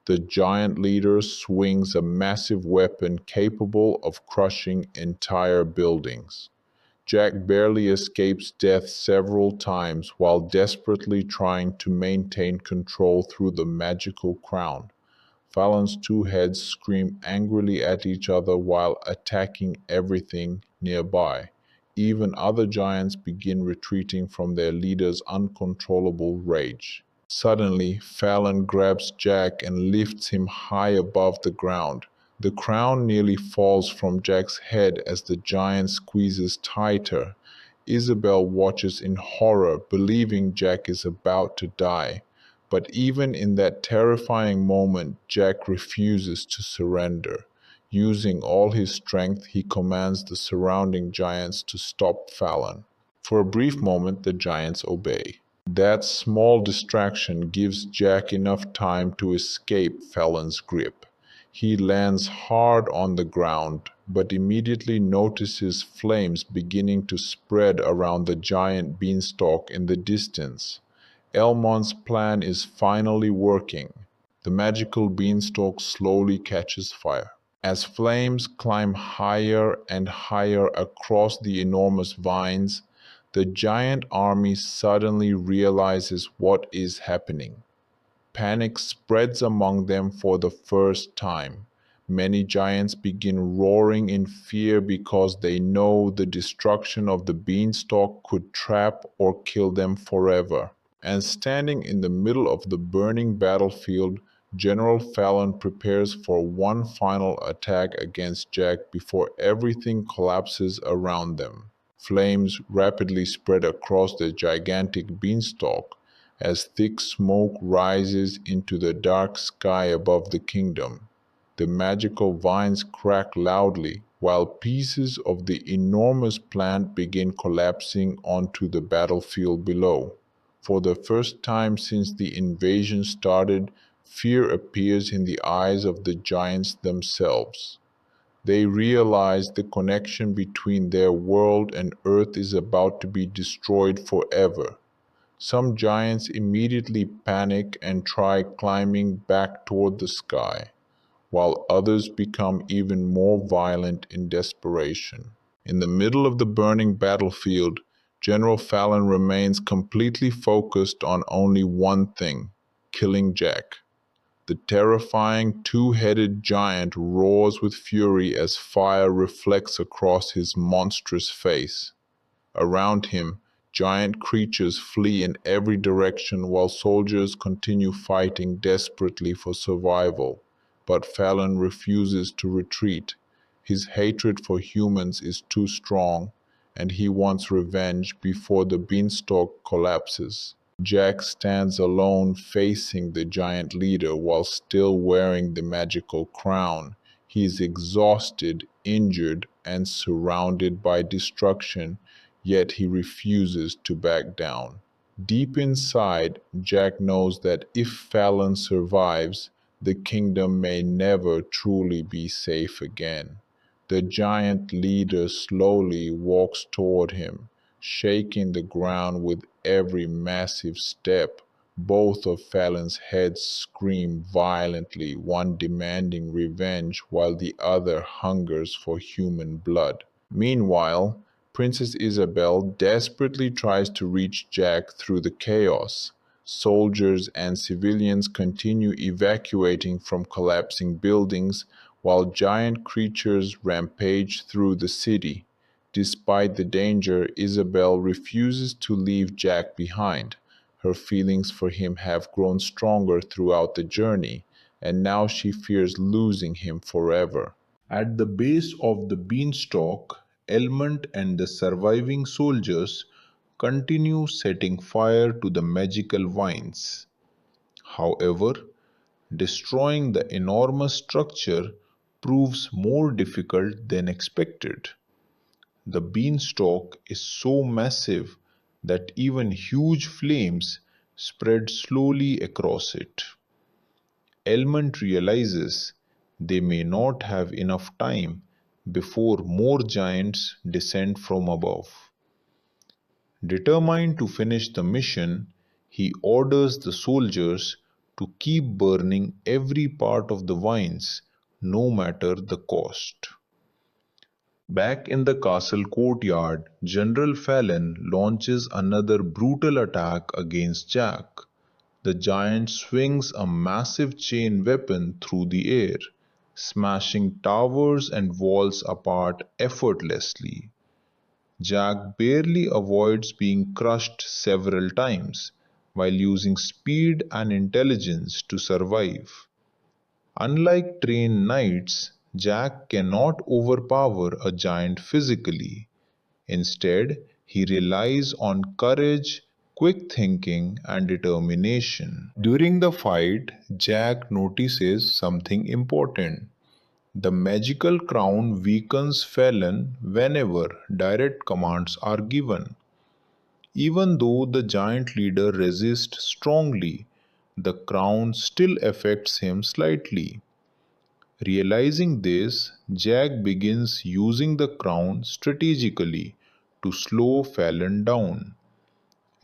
The giant leader swings a massive weapon capable of crushing entire buildings. Jack barely escapes death several times while desperately trying to maintain control through the magical crown. Fallon's two heads scream angrily at each other while attacking everything nearby. Even other giants begin retreating from their leader's uncontrollable rage. Suddenly, Fallon grabs Jack and lifts him high above the ground. The crown nearly falls from Jack's head as the giant squeezes tighter. Isabel watches in horror, believing Jack is about to die. But even in that terrifying moment, Jack refuses to surrender. Using all his strength, he commands the surrounding giants to stop Fallon. For a brief moment, the giants obey. That small distraction gives Jack enough time to escape Fallon's grip. He lands hard on the ground, but immediately notices flames beginning to spread around the giant beanstalk in the distance. Elmont's plan is finally working. The magical beanstalk slowly catches fire. As flames climb higher and higher across the enormous vines, the giant army suddenly realizes what is happening. Panic spreads among them for the first time. Many giants begin roaring in fear because they know the destruction of the beanstalk could trap or kill them forever. And standing in the middle of the burning battlefield, General Fallon prepares for one final attack against Jack before everything collapses around them. Flames rapidly spread across the gigantic beanstalk as thick smoke rises into the dark sky above the kingdom. The magical vines crack loudly, while pieces of the enormous plant begin collapsing onto the battlefield below. For the first time since the invasion started, fear appears in the eyes of the giants themselves. They realize the connection between their world and Earth is about to be destroyed forever. Some giants immediately panic and try climbing back toward the sky, while others become even more violent in desperation. In the middle of the burning battlefield, General Fallon remains completely focused on only one thing: killing Jack. The terrifying two-headed giant roars with fury as fire reflects across his monstrous face. Around him, giant creatures flee in every direction while soldiers continue fighting desperately for survival. But Fallon refuses to retreat. His hatred for humans is too strong, and he wants revenge before the beanstalk collapses. Jack stands alone facing the giant leader while still wearing the magical crown. He is exhausted, injured, and surrounded by destruction, yet he refuses to back down. Deep inside, Jack knows that if Fallon survives, the kingdom may never truly be safe again. The giant leader slowly walks toward him, shaking the ground with every massive step. Both of Fallon's heads scream violently, one demanding revenge while the other hungers for human blood. Meanwhile, Princess Isabel desperately tries to reach Jack through the chaos. Soldiers and civilians continue evacuating from collapsing buildings while giant creatures rampage through the city. Despite the danger, Isabel refuses to leave Jack behind. Her feelings for him have grown stronger throughout the journey, and now she fears losing him forever. At the base of the beanstalk, Elmont and the surviving soldiers continue setting fire to the magical vines. However, destroying the enormous structure proves more difficult than expected. The beanstalk is so massive that even huge flames spread slowly across it. Elmont realizes they may not have enough time before more giants descend from above. Determined to finish the mission, he orders the soldiers to keep burning every part of the vines, no matter the cost. Back in the castle courtyard, General Fallon launches another brutal attack against Jack. The giant swings a massive chain weapon through the air, smashing towers and walls apart effortlessly. Jack barely avoids being crushed several times, while using speed and intelligence to survive. Unlike trained knights, Jack cannot overpower a giant physically. Instead, he relies on courage, quick thinking, and determination. During the fight, Jack notices something important. The magical crown weakens Fallon whenever direct commands are given. Even though the giant leader resists strongly, the crown still affects him slightly. Realizing this, Jack begins using the crown strategically to slow Fallon down.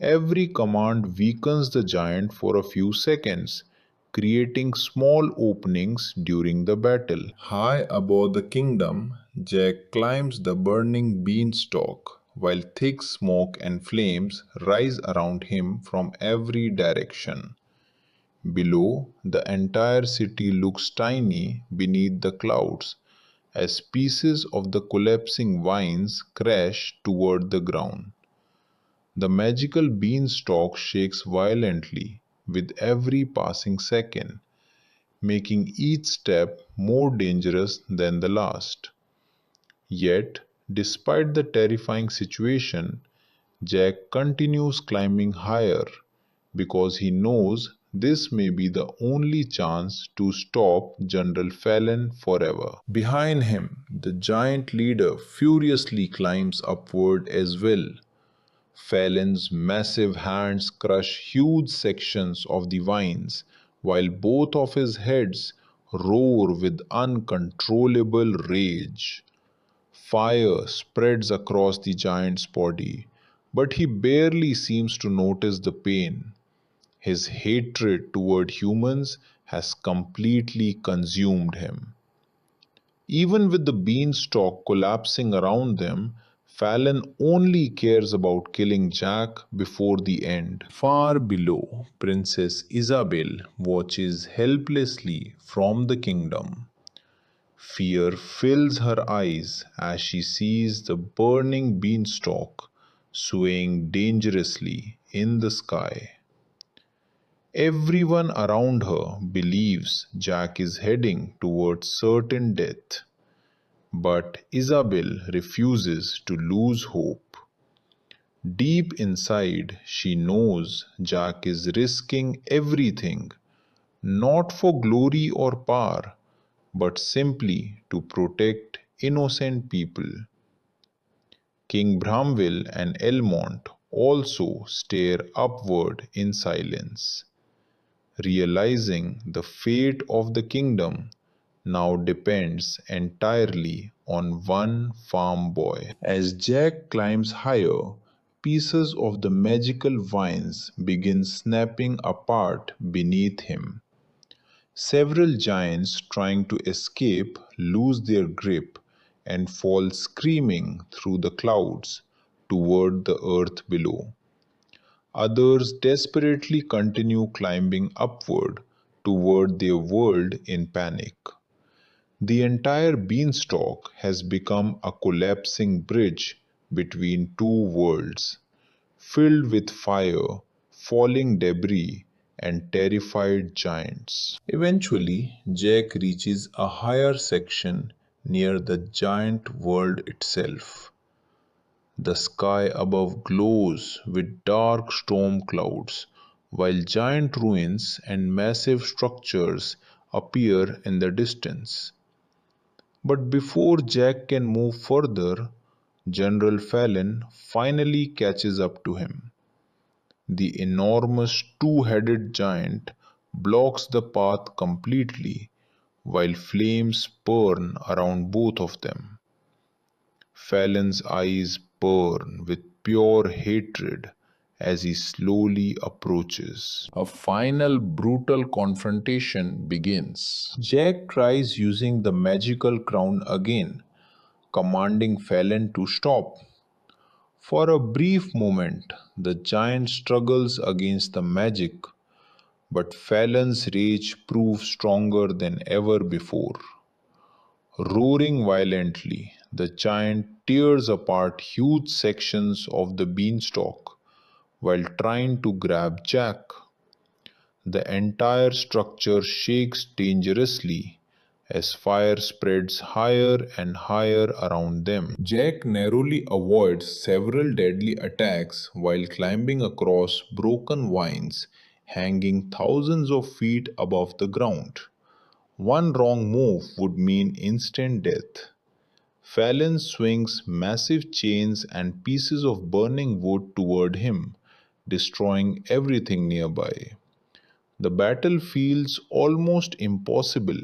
Every command weakens the giant for a few seconds, creating small openings during the battle. High above the kingdom, Jack climbs the burning beanstalk, while thick smoke and flames rise around him from every direction. Below, the entire city looks tiny beneath the clouds as pieces of the collapsing vines crash toward the ground. The magical beanstalk shakes violently with every passing second, making each step more dangerous than the last. Yet, despite the terrifying situation, Jack continues climbing higher because he knows this may be the only chance to stop General Fallon forever. Behind him, the giant leader furiously climbs upward as well. Fallon's massive hands crush huge sections of the vines, while both of his heads roar with uncontrollable rage. Fire spreads across the giant's body, but he barely seems to notice the pain. His hatred toward humans has completely consumed him. Even with the beanstalk collapsing around them, Fallon only cares about killing Jack before the end. Far below, Princess Isabel watches helplessly from the kingdom. Fear fills her eyes as she sees the burning beanstalk swaying dangerously in the sky. Everyone around her believes Jack is heading towards certain death, but Isabel refuses to lose hope. Deep inside, she knows Jack is risking everything, not for glory or power, but simply to protect innocent people. King Bramwell and Elmont also stare upward in silence, realizing the fate of the kingdom now depends entirely on one farm boy. As Jack climbs higher, pieces of the magical vines begin snapping apart beneath him. Several giants trying to escape lose their grip and fall screaming through the clouds toward the earth below. Others desperately continue climbing upward toward their world in panic. The entire beanstalk has become a collapsing bridge between two worlds, filled with fire, falling debris, and terrified giants. Eventually, Jack reaches a higher section near the giant world itself. The sky above glows with dark storm clouds, while giant ruins and massive structures appear in the distance. But before Jack can move further, General Fallon finally catches up to him. The enormous two-headed giant blocks the path completely, while flames burn around both of them. Fallon's eyes burn with pure hatred as he slowly approaches. A final brutal confrontation begins. Jack tries using the magical crown again, commanding Fallon to stop. For a brief moment, the giant struggles against the magic, but Fallon's rage proves stronger than ever before. Roaring violently, the giant tears apart huge sections of the beanstalk while trying to grab Jack. The entire structure shakes dangerously as fire spreads higher and higher around them. Jack narrowly avoids several deadly attacks while climbing across broken vines hanging thousands of feet above the ground. One wrong move would mean instant death. Fallon swings massive chains and pieces of burning wood toward him, destroying everything nearby. The battle feels almost impossible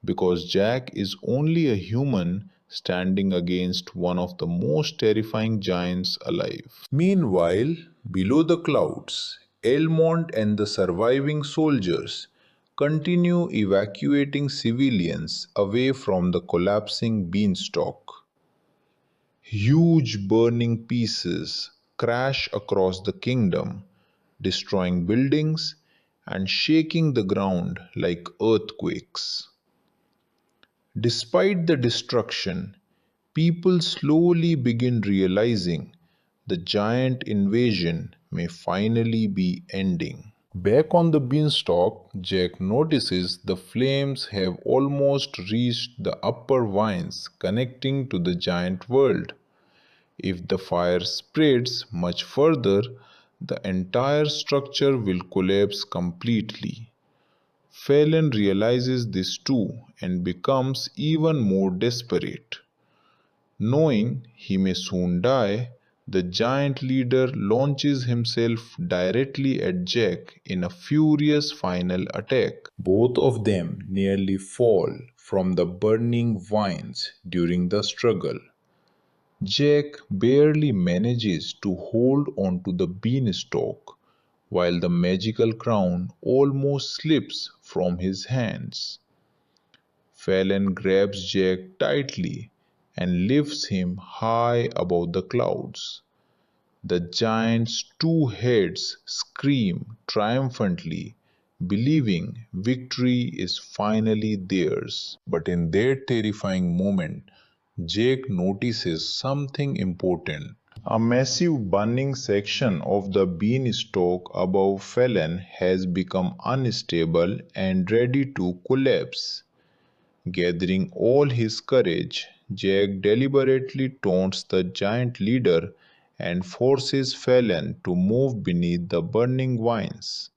because Jack is only a human standing against one of the most terrifying giants alive. Meanwhile, below the clouds, Elmont and the surviving soldiers continue evacuating civilians away from the collapsing beanstalk. Huge burning pieces crash across the kingdom, destroying buildings and shaking the ground like earthquakes. Despite the destruction, people slowly begin realizing the giant invasion may finally be ending. Back on the beanstalk, Jack notices the flames have almost reached the upper vines connecting to the giant world. If the fire spreads much further, the entire structure will collapse completely. Phelan realizes this too and becomes even more desperate. Knowing he may soon die, the giant leader launches himself directly at Jack in a furious final attack. Both of them nearly fall from the burning vines during the struggle. Jack barely manages to hold onto the beanstalk, while the magical crown almost slips from his hands. Phelan grabs Jack tightly and lifts him high above the clouds. The giant's two heads scream triumphantly, believing victory is finally theirs. But in that terrifying moment, Jake notices something important. A massive burning section of the beanstalk above Phelan has become unstable and ready to collapse. Gathering all his courage, Jack deliberately taunts the giant leader and forces Phelan to move beneath the burning vines.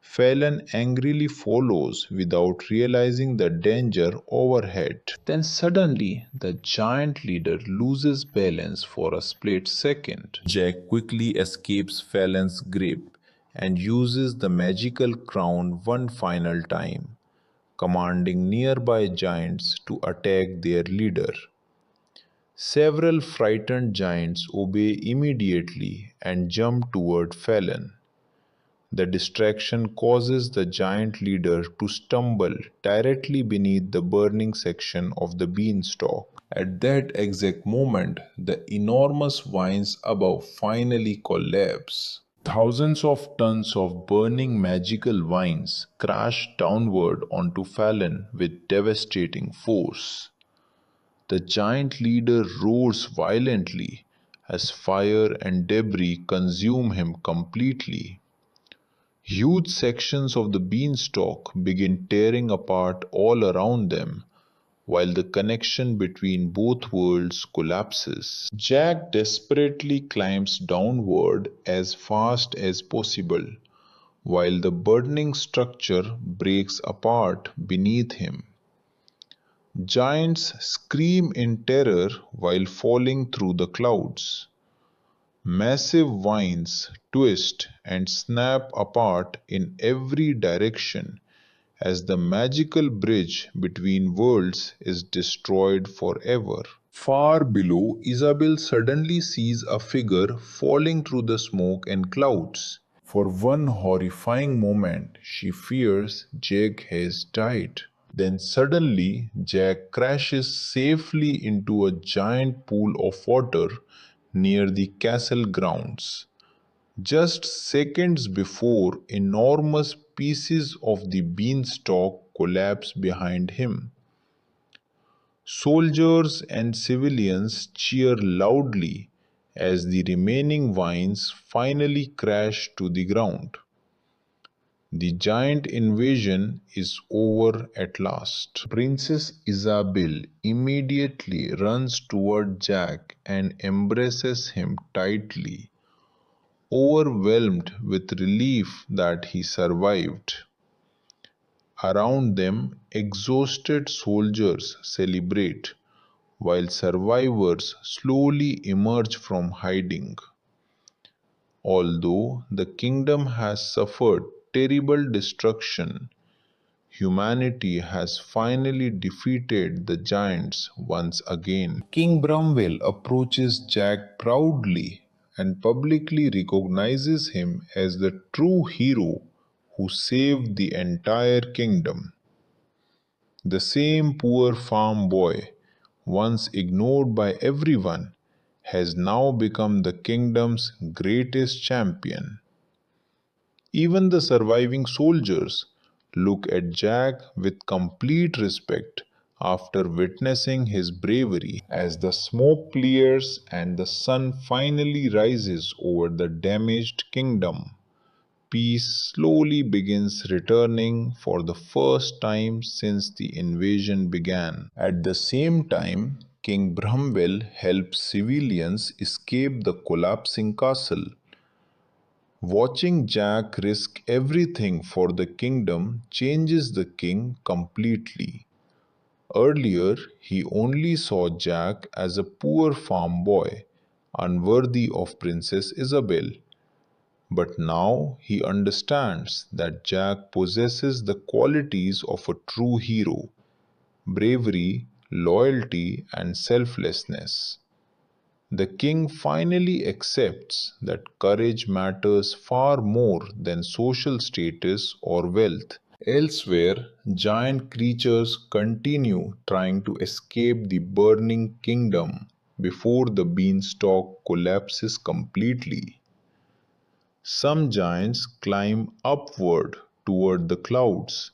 Phelan angrily follows without realizing the danger overhead. Then suddenly, the giant leader loses balance for a split second. Jack quickly escapes Phelan's grip and uses the magical crown one final time, commanding nearby giants to attack their leader. Several frightened giants obey immediately and jump toward Phelan. The distraction causes the giant leader to stumble directly beneath the burning section of the beanstalk. At that exact moment, the enormous vines above finally collapse. Thousands of tons of burning magical vines crash downward onto Fallon with devastating force. The giant leader roars violently as fire and debris consume him completely. Huge sections of the beanstalk begin tearing apart all around them, while the connection between both worlds collapses. Jack desperately climbs downward as fast as possible, while the burning structure breaks apart beneath him. Giants scream in terror while falling through the clouds. Massive vines twist and snap apart in every direction as the magical bridge between worlds is destroyed forever. Far below, Isabel suddenly sees a figure falling through the smoke and clouds. For one horrifying moment, she fears Jack has died. Then suddenly, Jack crashes safely into a giant pool of water near the castle grounds. Just seconds before, enormous pieces of the beanstalk collapse behind him. Soldiers and civilians cheer loudly as the remaining vines finally crash to the ground. The giant invasion is over at last. Princess Isabel immediately runs toward Jack and embraces him tightly, overwhelmed with relief that he survived. Around them, exhausted soldiers celebrate, while survivors slowly emerge from hiding. Although the kingdom has suffered terrible destruction, humanity has finally defeated the giants once again. King Bramwell approaches Jack proudly and publicly recognizes him as the true hero who saved the entire kingdom. The same poor farm boy, once ignored by everyone, has now become the kingdom's greatest champion. Even the surviving soldiers look at Jack with complete respect after witnessing his bravery. As the smoke clears and the sun finally rises over the damaged kingdom, Peace slowly begins returning for the first time since the invasion began. At the same time, King Bramwell helps civilians escape the collapsing castle. Watching Jack risk everything for the kingdom changes the king completely. Earlier, he only saw Jack as a poor farm boy, unworthy of Princess Isabel. But now he understands that Jack possesses the qualities of a true hero: bravery, loyalty, and selflessness. The king finally accepts that courage matters far more than social status or wealth. Elsewhere, giant creatures continue trying to escape the burning kingdom before the beanstalk collapses completely. Some giants climb upward toward the clouds,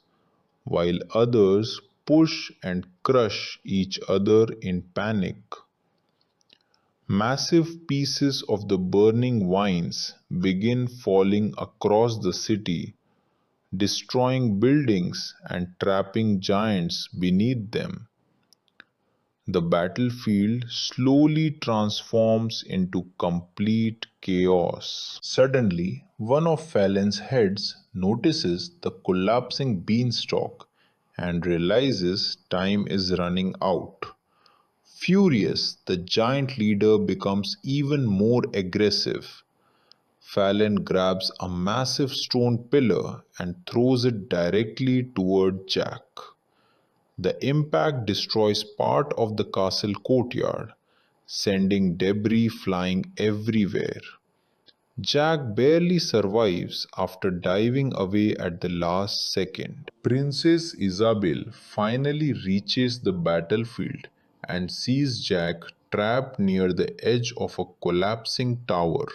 while others push and crush each other in panic. Massive pieces of the burning vines begin falling across the city, destroying buildings and trapping giants beneath them. The battlefield slowly transforms into complete chaos. Suddenly, one of Fallon's heads notices the collapsing beanstalk and realizes time is running out. Furious, the giant leader becomes even more aggressive. Fallon grabs a massive stone pillar and throws it directly toward Jack. The impact destroys part of the castle courtyard, sending debris flying everywhere. Jack barely survives after diving away at the last second. Princess Isabel finally reaches the battlefield and sees Jack trapped near the edge of a collapsing tower.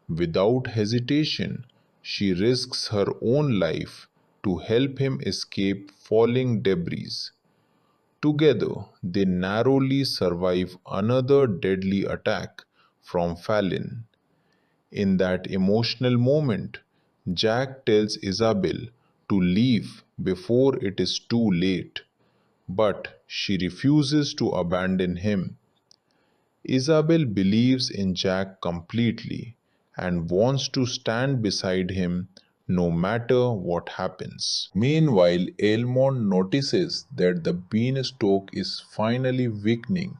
Without hesitation, she risks her own life to help him escape falling debris. Together, they narrowly survive another deadly attack from Fallon. In that emotional moment, Jack tells Isabel to leave before it is too late, but she refuses to abandon him. Isabel believes in Jack completely and wants to stand beside him no matter what happens. Meanwhile, Aylmont notices that the beanstalk is finally weakening.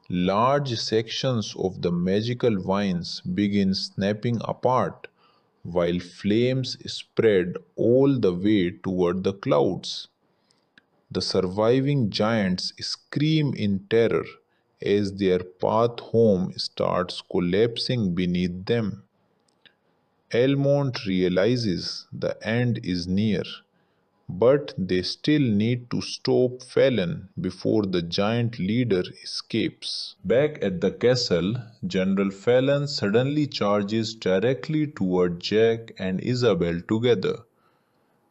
Large sections of the magical vines begin snapping apart, while flames spread all the way toward the clouds. The surviving giants scream in terror as their path home starts collapsing beneath them. Elmont realizes the end is near, but they still need to stop Fallon before the giant leader escapes. Back at the castle, General Fallon suddenly charges directly toward Jack and Isabel together.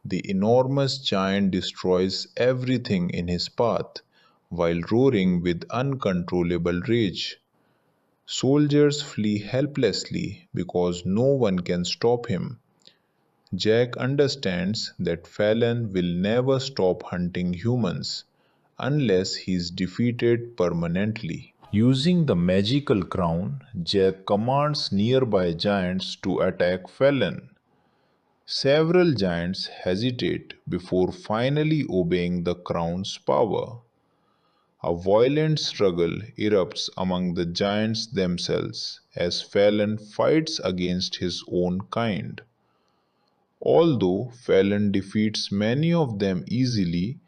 The enormous giant destroys everything in his path while roaring with uncontrollable rage. Soldiers flee helplessly because no one can stop him. Jack understands that Fallon will never stop hunting humans unless he is defeated permanently. Using the magical crown, Jack commands nearby giants to attack Fallon. Several giants hesitate before finally obeying the crown's power. A violent struggle erupts among the giants themselves as Fallon fights against his own kind. Although Fallon defeats many of them easily,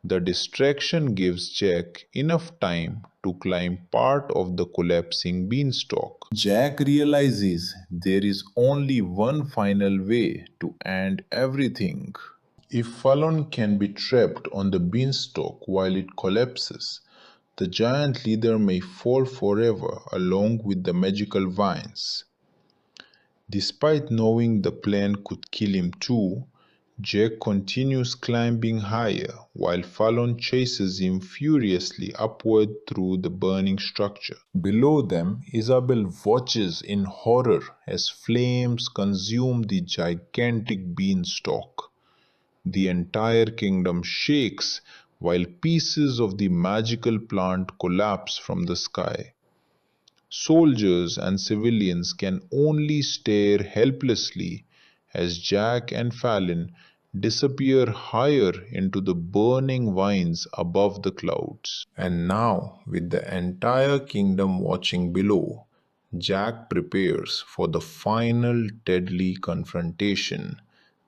the distraction gives Jack enough time to climb part of the collapsing beanstalk. Jack realizes there is only one final way to end everything. If Fallon can be trapped on the beanstalk while it collapses, the giant leader may fall forever along with the magical vines. Despite knowing the plan could kill him too, Jack continues climbing higher while Fallon chases him furiously upward through the burning structure. Below them, Isabel watches in horror as flames consume the gigantic beanstalk. The entire kingdom shakes while pieces of the magical plant collapse from the sky. Soldiers and civilians can only stare helplessly as Jack and Fallon disappear higher into the burning vines above the clouds. And now, with the entire kingdom watching below, Jack prepares for the final deadly confrontation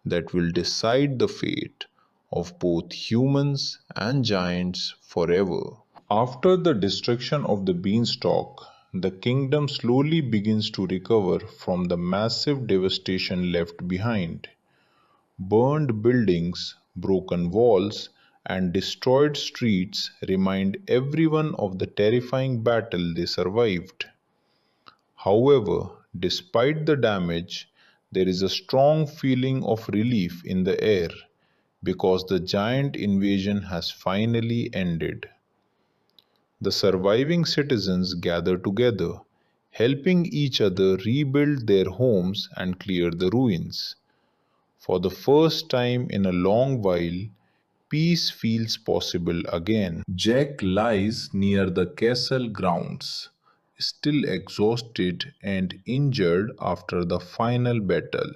that will decide the fate of both humans and giants forever. After the destruction of the beanstalk, the kingdom slowly begins to recover from the massive devastation left behind. Burned buildings, broken walls, and destroyed streets remind everyone of the terrifying battle they survived. However, despite the damage, there is a strong feeling of relief in the air because the giant invasion has finally ended. The surviving citizens gather together, helping each other rebuild their homes and clear the ruins. For the first time in a long while, peace feels possible again. Jack lies near the castle grounds, still exhausted and injured after the final battle.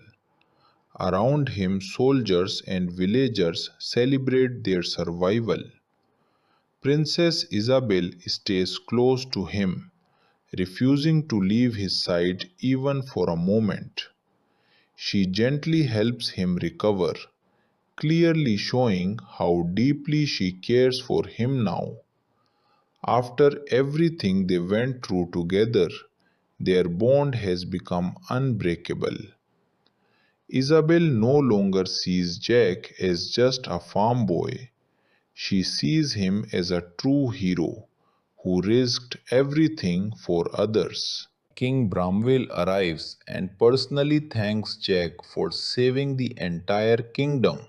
Around him, soldiers and villagers celebrate their survival. Princess Isabel stays close to him, refusing to leave his side even for a moment. She gently helps him recover, clearly showing how deeply she cares for him now. After everything they went through together, their bond has become unbreakable. Isabel no longer sees Jack as just a farm boy. She sees him as a true hero who risked everything for others. King Bramwell arrives and personally thanks Jack for saving the entire kingdom.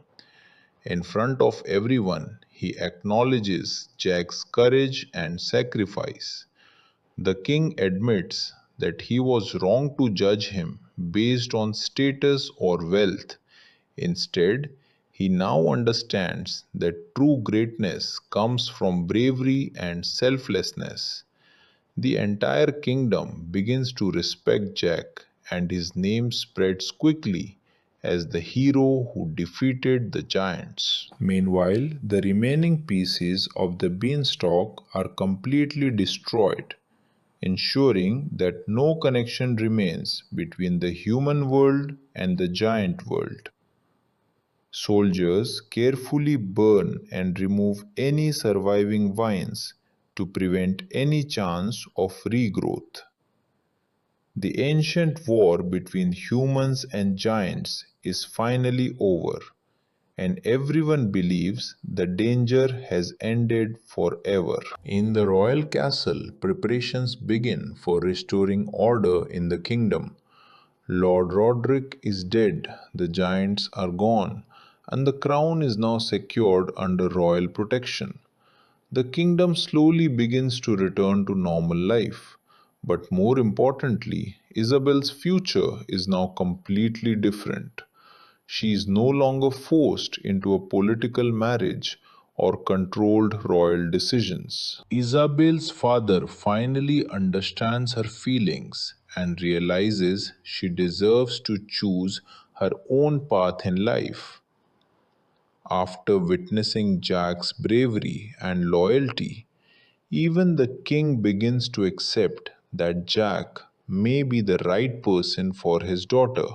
In front of everyone, he acknowledges Jack's courage and sacrifice. The king admits that he was wrong to judge him based on status or wealth. Instead, he now understands that true greatness comes from bravery and selflessness. The entire kingdom begins to respect Jack, and his name spreads quickly as the hero who defeated the giants. Meanwhile, the remaining pieces of the beanstalk are completely destroyed, ensuring that no connection remains between the human world and the giant world. Soldiers carefully burn and remove any surviving vines to prevent any chance of regrowth. The ancient war between humans and giants is finally over, and everyone believes the danger has ended forever. In the royal castle, preparations begin for restoring order in the kingdom. Lord Roderick is dead, the giants are gone, and the crown is now secured under royal protection. The kingdom slowly begins to return to normal life. But more importantly, Isabel's future is now completely different. She is no longer forced into a political marriage or controlled royal decisions. Isabel's father finally understands her feelings and realizes she deserves to choose her own path in life. After witnessing Jack's bravery and loyalty, even the king begins to accept that Jack may be the right person for his daughter.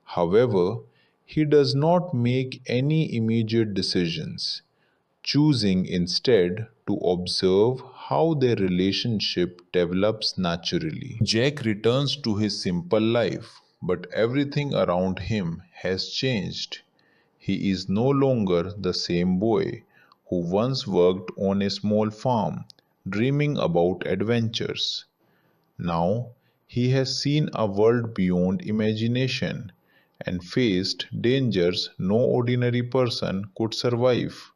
However, he does not make any immediate decisions, choosing instead to observe how their relationship develops naturally. Jack returns to his simple life, but everything around him has changed. He is no longer the same boy who once worked on a small farm, dreaming about adventures. Now he has seen a world beyond imagination, and faced dangers no ordinary person could survive.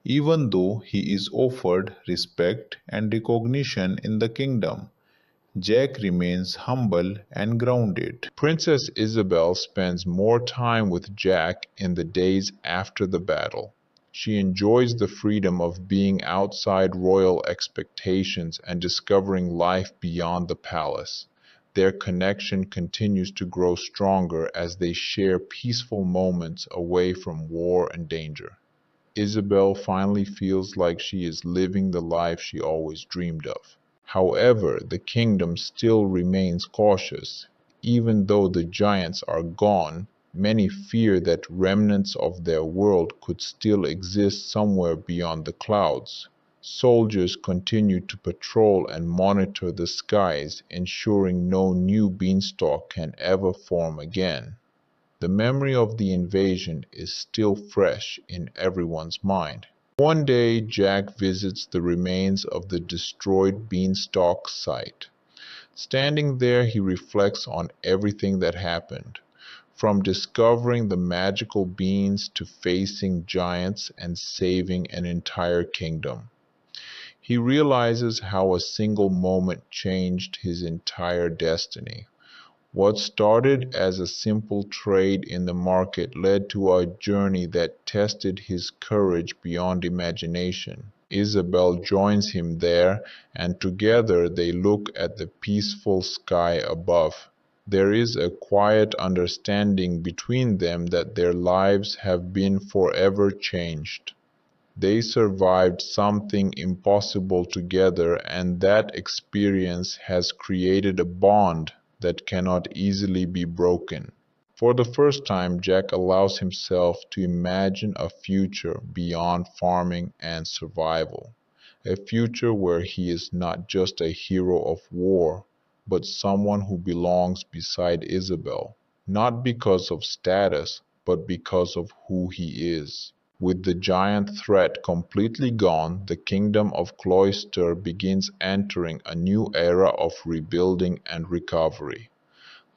Even though he is offered respect and recognition in the kingdom, Jack remains humble and grounded. Princess Isabel spends more time with Jack in the days after the battle. She enjoys the freedom of being outside royal expectations and discovering life beyond the palace. Their connection continues to grow stronger as they share peaceful moments away from war and danger. Isabel finally feels like she is living the life she always dreamed of. However, the kingdom still remains cautious. Even though the giants are gone, many fear that remnants of their world could still exist somewhere beyond the clouds. Soldiers continue to patrol and monitor the skies, ensuring no new beanstalk can ever form again. The memory of the invasion is still fresh in everyone's mind. One day, Jack visits the remains of the destroyed Beanstalk site. Standing there, he reflects on everything that happened, from discovering the magical beans to facing giants and saving an entire kingdom. He realizes how a single moment changed his entire destiny. What started as a simple trade in the market led to a journey that tested his courage beyond imagination. Isabel joins him there, and together they look at the peaceful sky above. There is a quiet understanding between them that their lives have been forever changed. They survived something impossible together, and that experience has created a bond that cannot easily be broken. For the first time, Jack allows himself to imagine a future beyond farming and survival. A future where he is not just a hero of war, but someone who belongs beside Isabel, not because of status, but because of who he is. With the giant threat completely gone, the kingdom of Cloister begins entering a new era of rebuilding and recovery.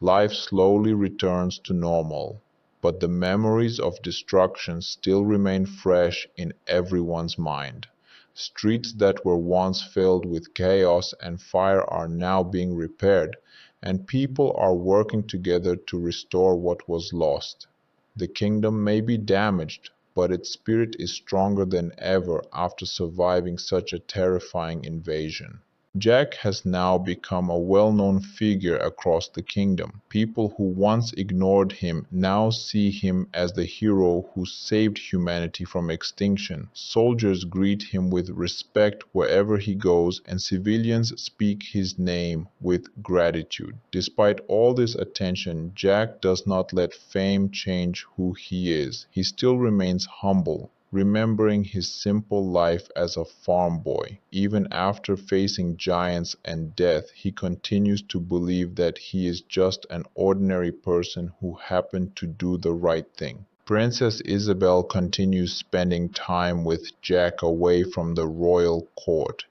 Life slowly returns to normal, but the memories of destruction still remain fresh in everyone's mind. Streets that were once filled with chaos and fire are now being repaired, and people are working together to restore what was lost. The kingdom may be damaged, but its spirit is stronger than ever after surviving such a terrifying invasion. Jack has now become a well-known figure across the kingdom. People who once ignored him now see him as the hero who saved humanity from extinction. Soldiers greet him with respect wherever he goes, and civilians speak his name with gratitude. Despite all this attention, Jack does not let fame change who he is. He still remains humble, remembering his simple life as a farm boy. Even after facing giants and death, he continues to believe that he is just an ordinary person who happened to do the right thing. Princess Isabel continues spending time with Jack away from the royal court.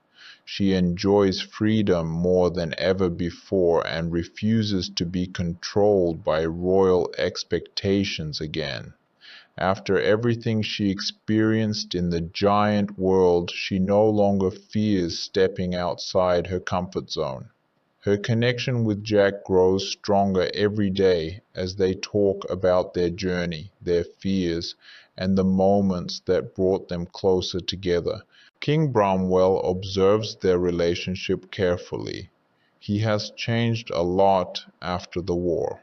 She enjoys freedom more than ever before and refuses to be controlled by royal expectations again. After everything she experienced in the giant world, she no longer fears stepping outside her comfort zone. Her connection with Jack grows stronger every day as they talk about their journey, their fears, and the moments that brought them closer together. King Bromwell observes their relationship carefully. He has changed a lot after the war.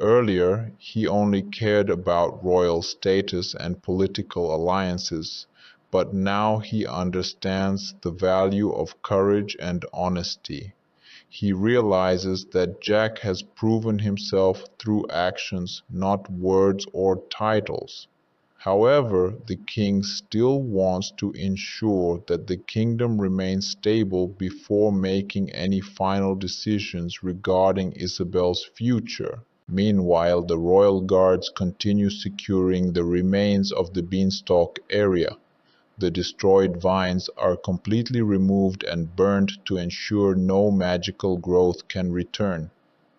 Earlier, he only cared about royal status and political alliances, but now he understands the value of courage and honesty. He realizes that Jack has proven himself through actions, not words or titles. However, the king still wants to ensure that the kingdom remains stable before making any final decisions regarding Isabel's future. Meanwhile, the royal guards continue securing the remains of the Beanstalk area. The destroyed vines are completely removed and burned to ensure no magical growth can return.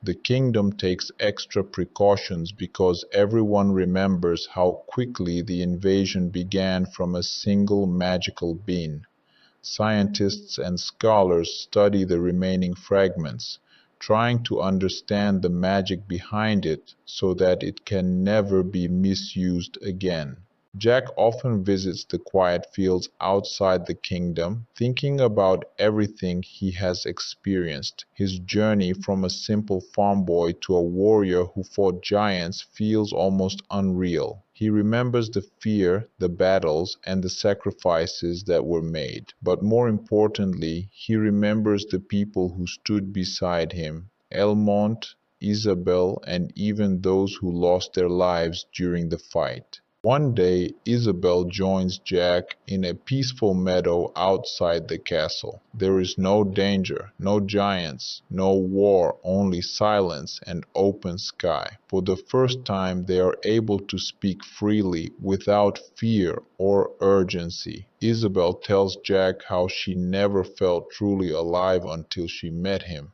The kingdom takes extra precautions because everyone remembers how quickly the invasion began from a single magical bean. Scientists and scholars study the remaining fragments, trying to understand the magic behind it so that it can never be misused again. Jack often visits the quiet fields outside the kingdom, thinking about everything he has experienced. His journey from a simple farm boy to a warrior who fought giants feels almost unreal. He remembers the fear, the battles, and the sacrifices that were made. But more importantly, he remembers the people who stood beside him: Elmont, Isabel, and even those who lost their lives during the fight. One day, Isabel joins Jack in a peaceful meadow outside the castle. There is no danger, no giants, no war, only silence and open sky. For the first time, they are able to speak freely without fear or urgency. Isabel tells Jack how she never felt truly alive until she met him.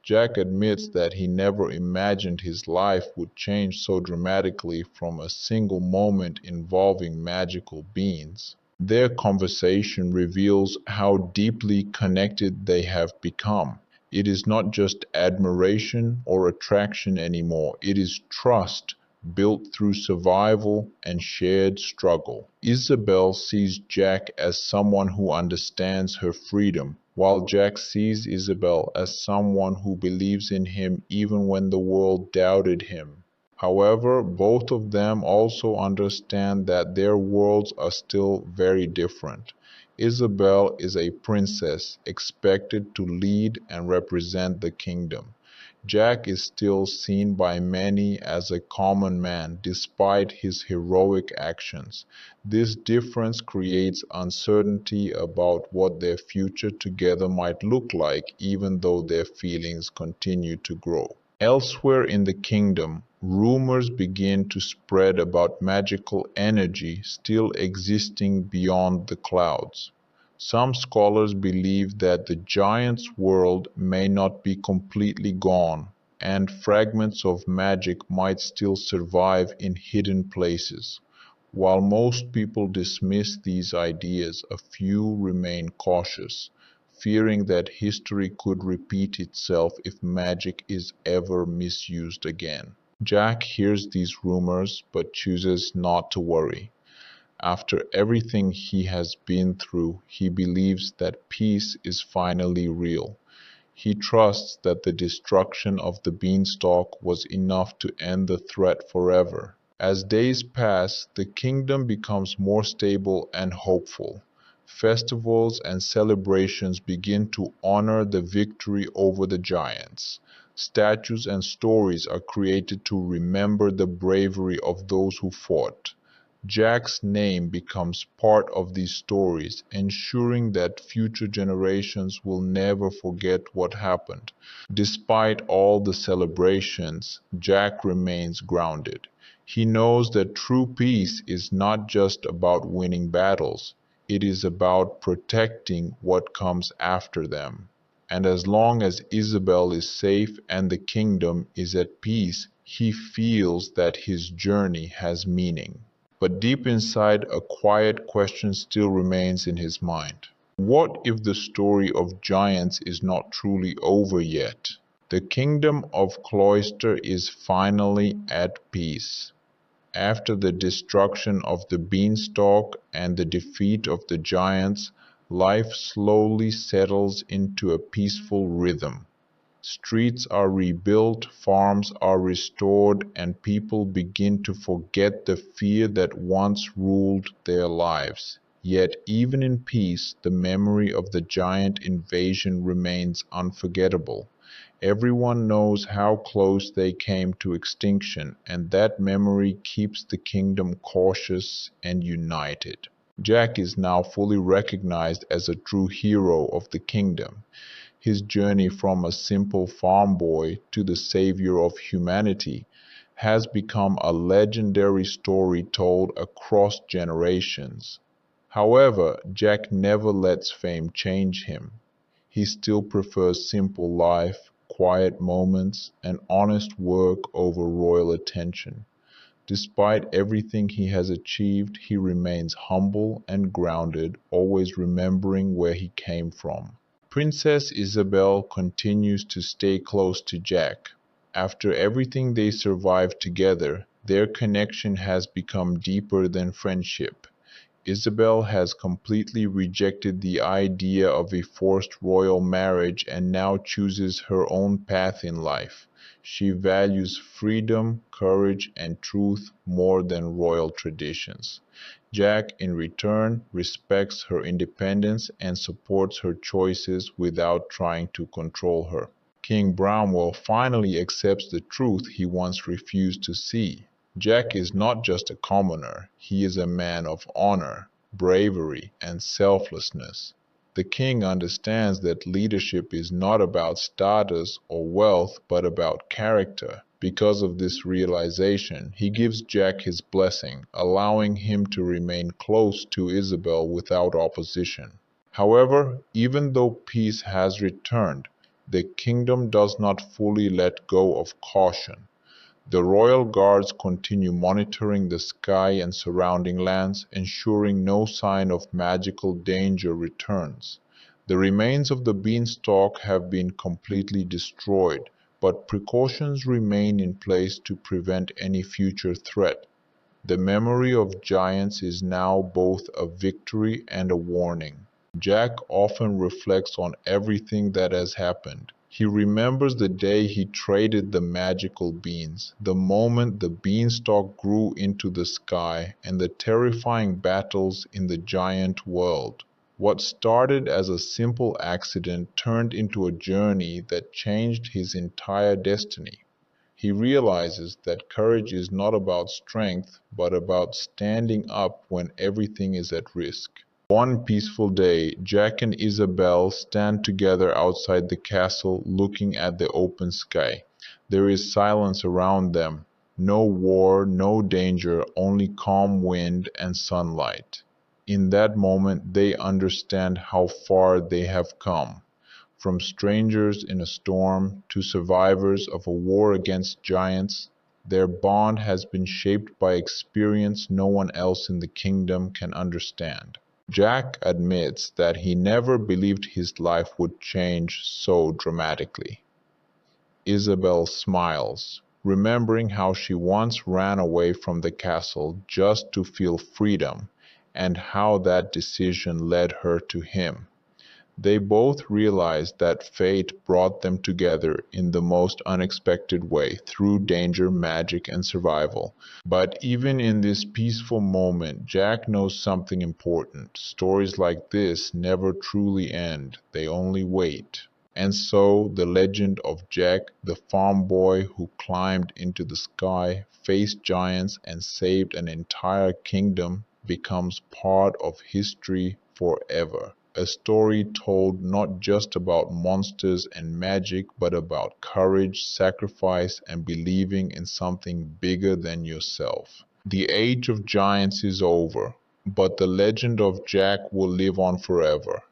Jack admits that he never imagined his life would change so dramatically from a single moment involving magical beings. Their conversation reveals how deeply connected they have become. It is not just admiration or attraction anymore, it is trust built through survival and shared struggle. Isabel sees Jack as someone who understands her freedom, while Jack sees Isabel as someone who believes in him even when the world doubted him. However, both of them also understand that their worlds are still very different. Isabel is a princess expected to lead and represent the kingdom. Jack is still seen by many as a common man despite his heroic actions. This difference creates uncertainty about what their future together might look like, even though their feelings continue to grow. Elsewhere in the kingdom, rumors begin to spread about magical energy still existing beyond the clouds. Some scholars believe that the giant's world may not be completely gone, and fragments of magic might still survive in hidden places. While most people dismiss these ideas, a few remain cautious, fearing that history could repeat itself if magic is ever misused again. Jack hears these rumors but chooses not to worry. After everything he has been through, he believes that peace is finally real. He trusts that the destruction of the beanstalk was enough to end the threat forever. As days pass, the kingdom becomes more stable and hopeful. Festivals and celebrations begin to honor the victory over the giants. Statues and stories are created to remember the bravery of those who fought. Jack's name becomes part of these stories, ensuring that future generations will never forget what happened. Despite all the celebrations, Jack remains grounded. He knows that true peace is not just about winning battles, it is about protecting what comes after them. And as long as Isabel is safe and the kingdom is at peace, he feels that his journey has meaning. But deep inside, a quiet question still remains in his mind. What if the story of giants is not truly over yet? The kingdom of Cloister is finally at peace. After the destruction of the beanstalk and the defeat of the giants, life slowly settles into a peaceful rhythm. Streets are rebuilt, farms are restored, and people begin to forget the fear that once ruled their lives. Yet, even in peace, the memory of the giant invasion remains unforgettable. Everyone knows how close they came to extinction, and that memory keeps the kingdom cautious and united. Jack is now fully recognized as a true hero of the kingdom. His journey from a simple farm boy to the savior of humanity has become a legendary story told across generations. However, Jack never lets fame change him. He still prefers simple life, quiet moments, and honest work over royal attention. Despite everything he has achieved, he remains humble and grounded, always remembering where he came from. Princess Isabel continues to stay close to Jack. After everything they survived together, their connection has become deeper than friendship. Isabel has completely rejected the idea of a forced royal marriage and now chooses her own path in life. She values freedom, courage, and truth more than royal traditions. Jack, in return, respects her independence and supports her choices without trying to control her. King Bramwell finally accepts the truth he once refused to see. Jack is not just a commoner, he is a man of honor, bravery, and selflessness. The king understands that leadership is not about status or wealth, but about character. Because of this realization, he gives Jack his blessing, allowing him to remain close to Isabel without opposition. However, even though peace has returned, the kingdom does not fully let go of caution. The royal guards continue monitoring the sky and surrounding lands, ensuring no sign of magical danger returns. The remains of the beanstalk have been completely destroyed, but precautions remain in place to prevent any future threat. The memory of giants is now both a victory and a warning. Jack often reflects on everything that has happened. He remembers the day he traded the magical beans, the moment the beanstalk grew into the sky, and the terrifying battles in the giant world. What started as a simple accident turned into a journey that changed his entire destiny. He realizes that courage is not about strength, but about standing up when everything is at risk. One peaceful day, Jack and Isabel stand together outside the castle looking at the open sky. There is silence around them. No war, no danger, only calm wind and sunlight. In that moment, they understand how far they have come. From strangers in a storm to survivors of a war against giants, their bond has been shaped by experience no one else in the kingdom can understand. Jack admits that he never believed his life would change so dramatically. Isabel smiles, remembering how she once ran away from the castle just to feel freedom, and how that decision led her to him. They both realize that fate brought them together in the most unexpected way through danger, magic, and survival. But even in this peaceful moment, Jack knows something important. Stories like this never truly end, they only wait. And so the legend of Jack, the farm boy who climbed into the sky, faced giants, and saved an entire kingdom, becomes part of history forever. A story told not just about monsters and magic, but about courage, sacrifice, and believing in something bigger than yourself. The age of giants is over, but the legend of Jack will live on forever.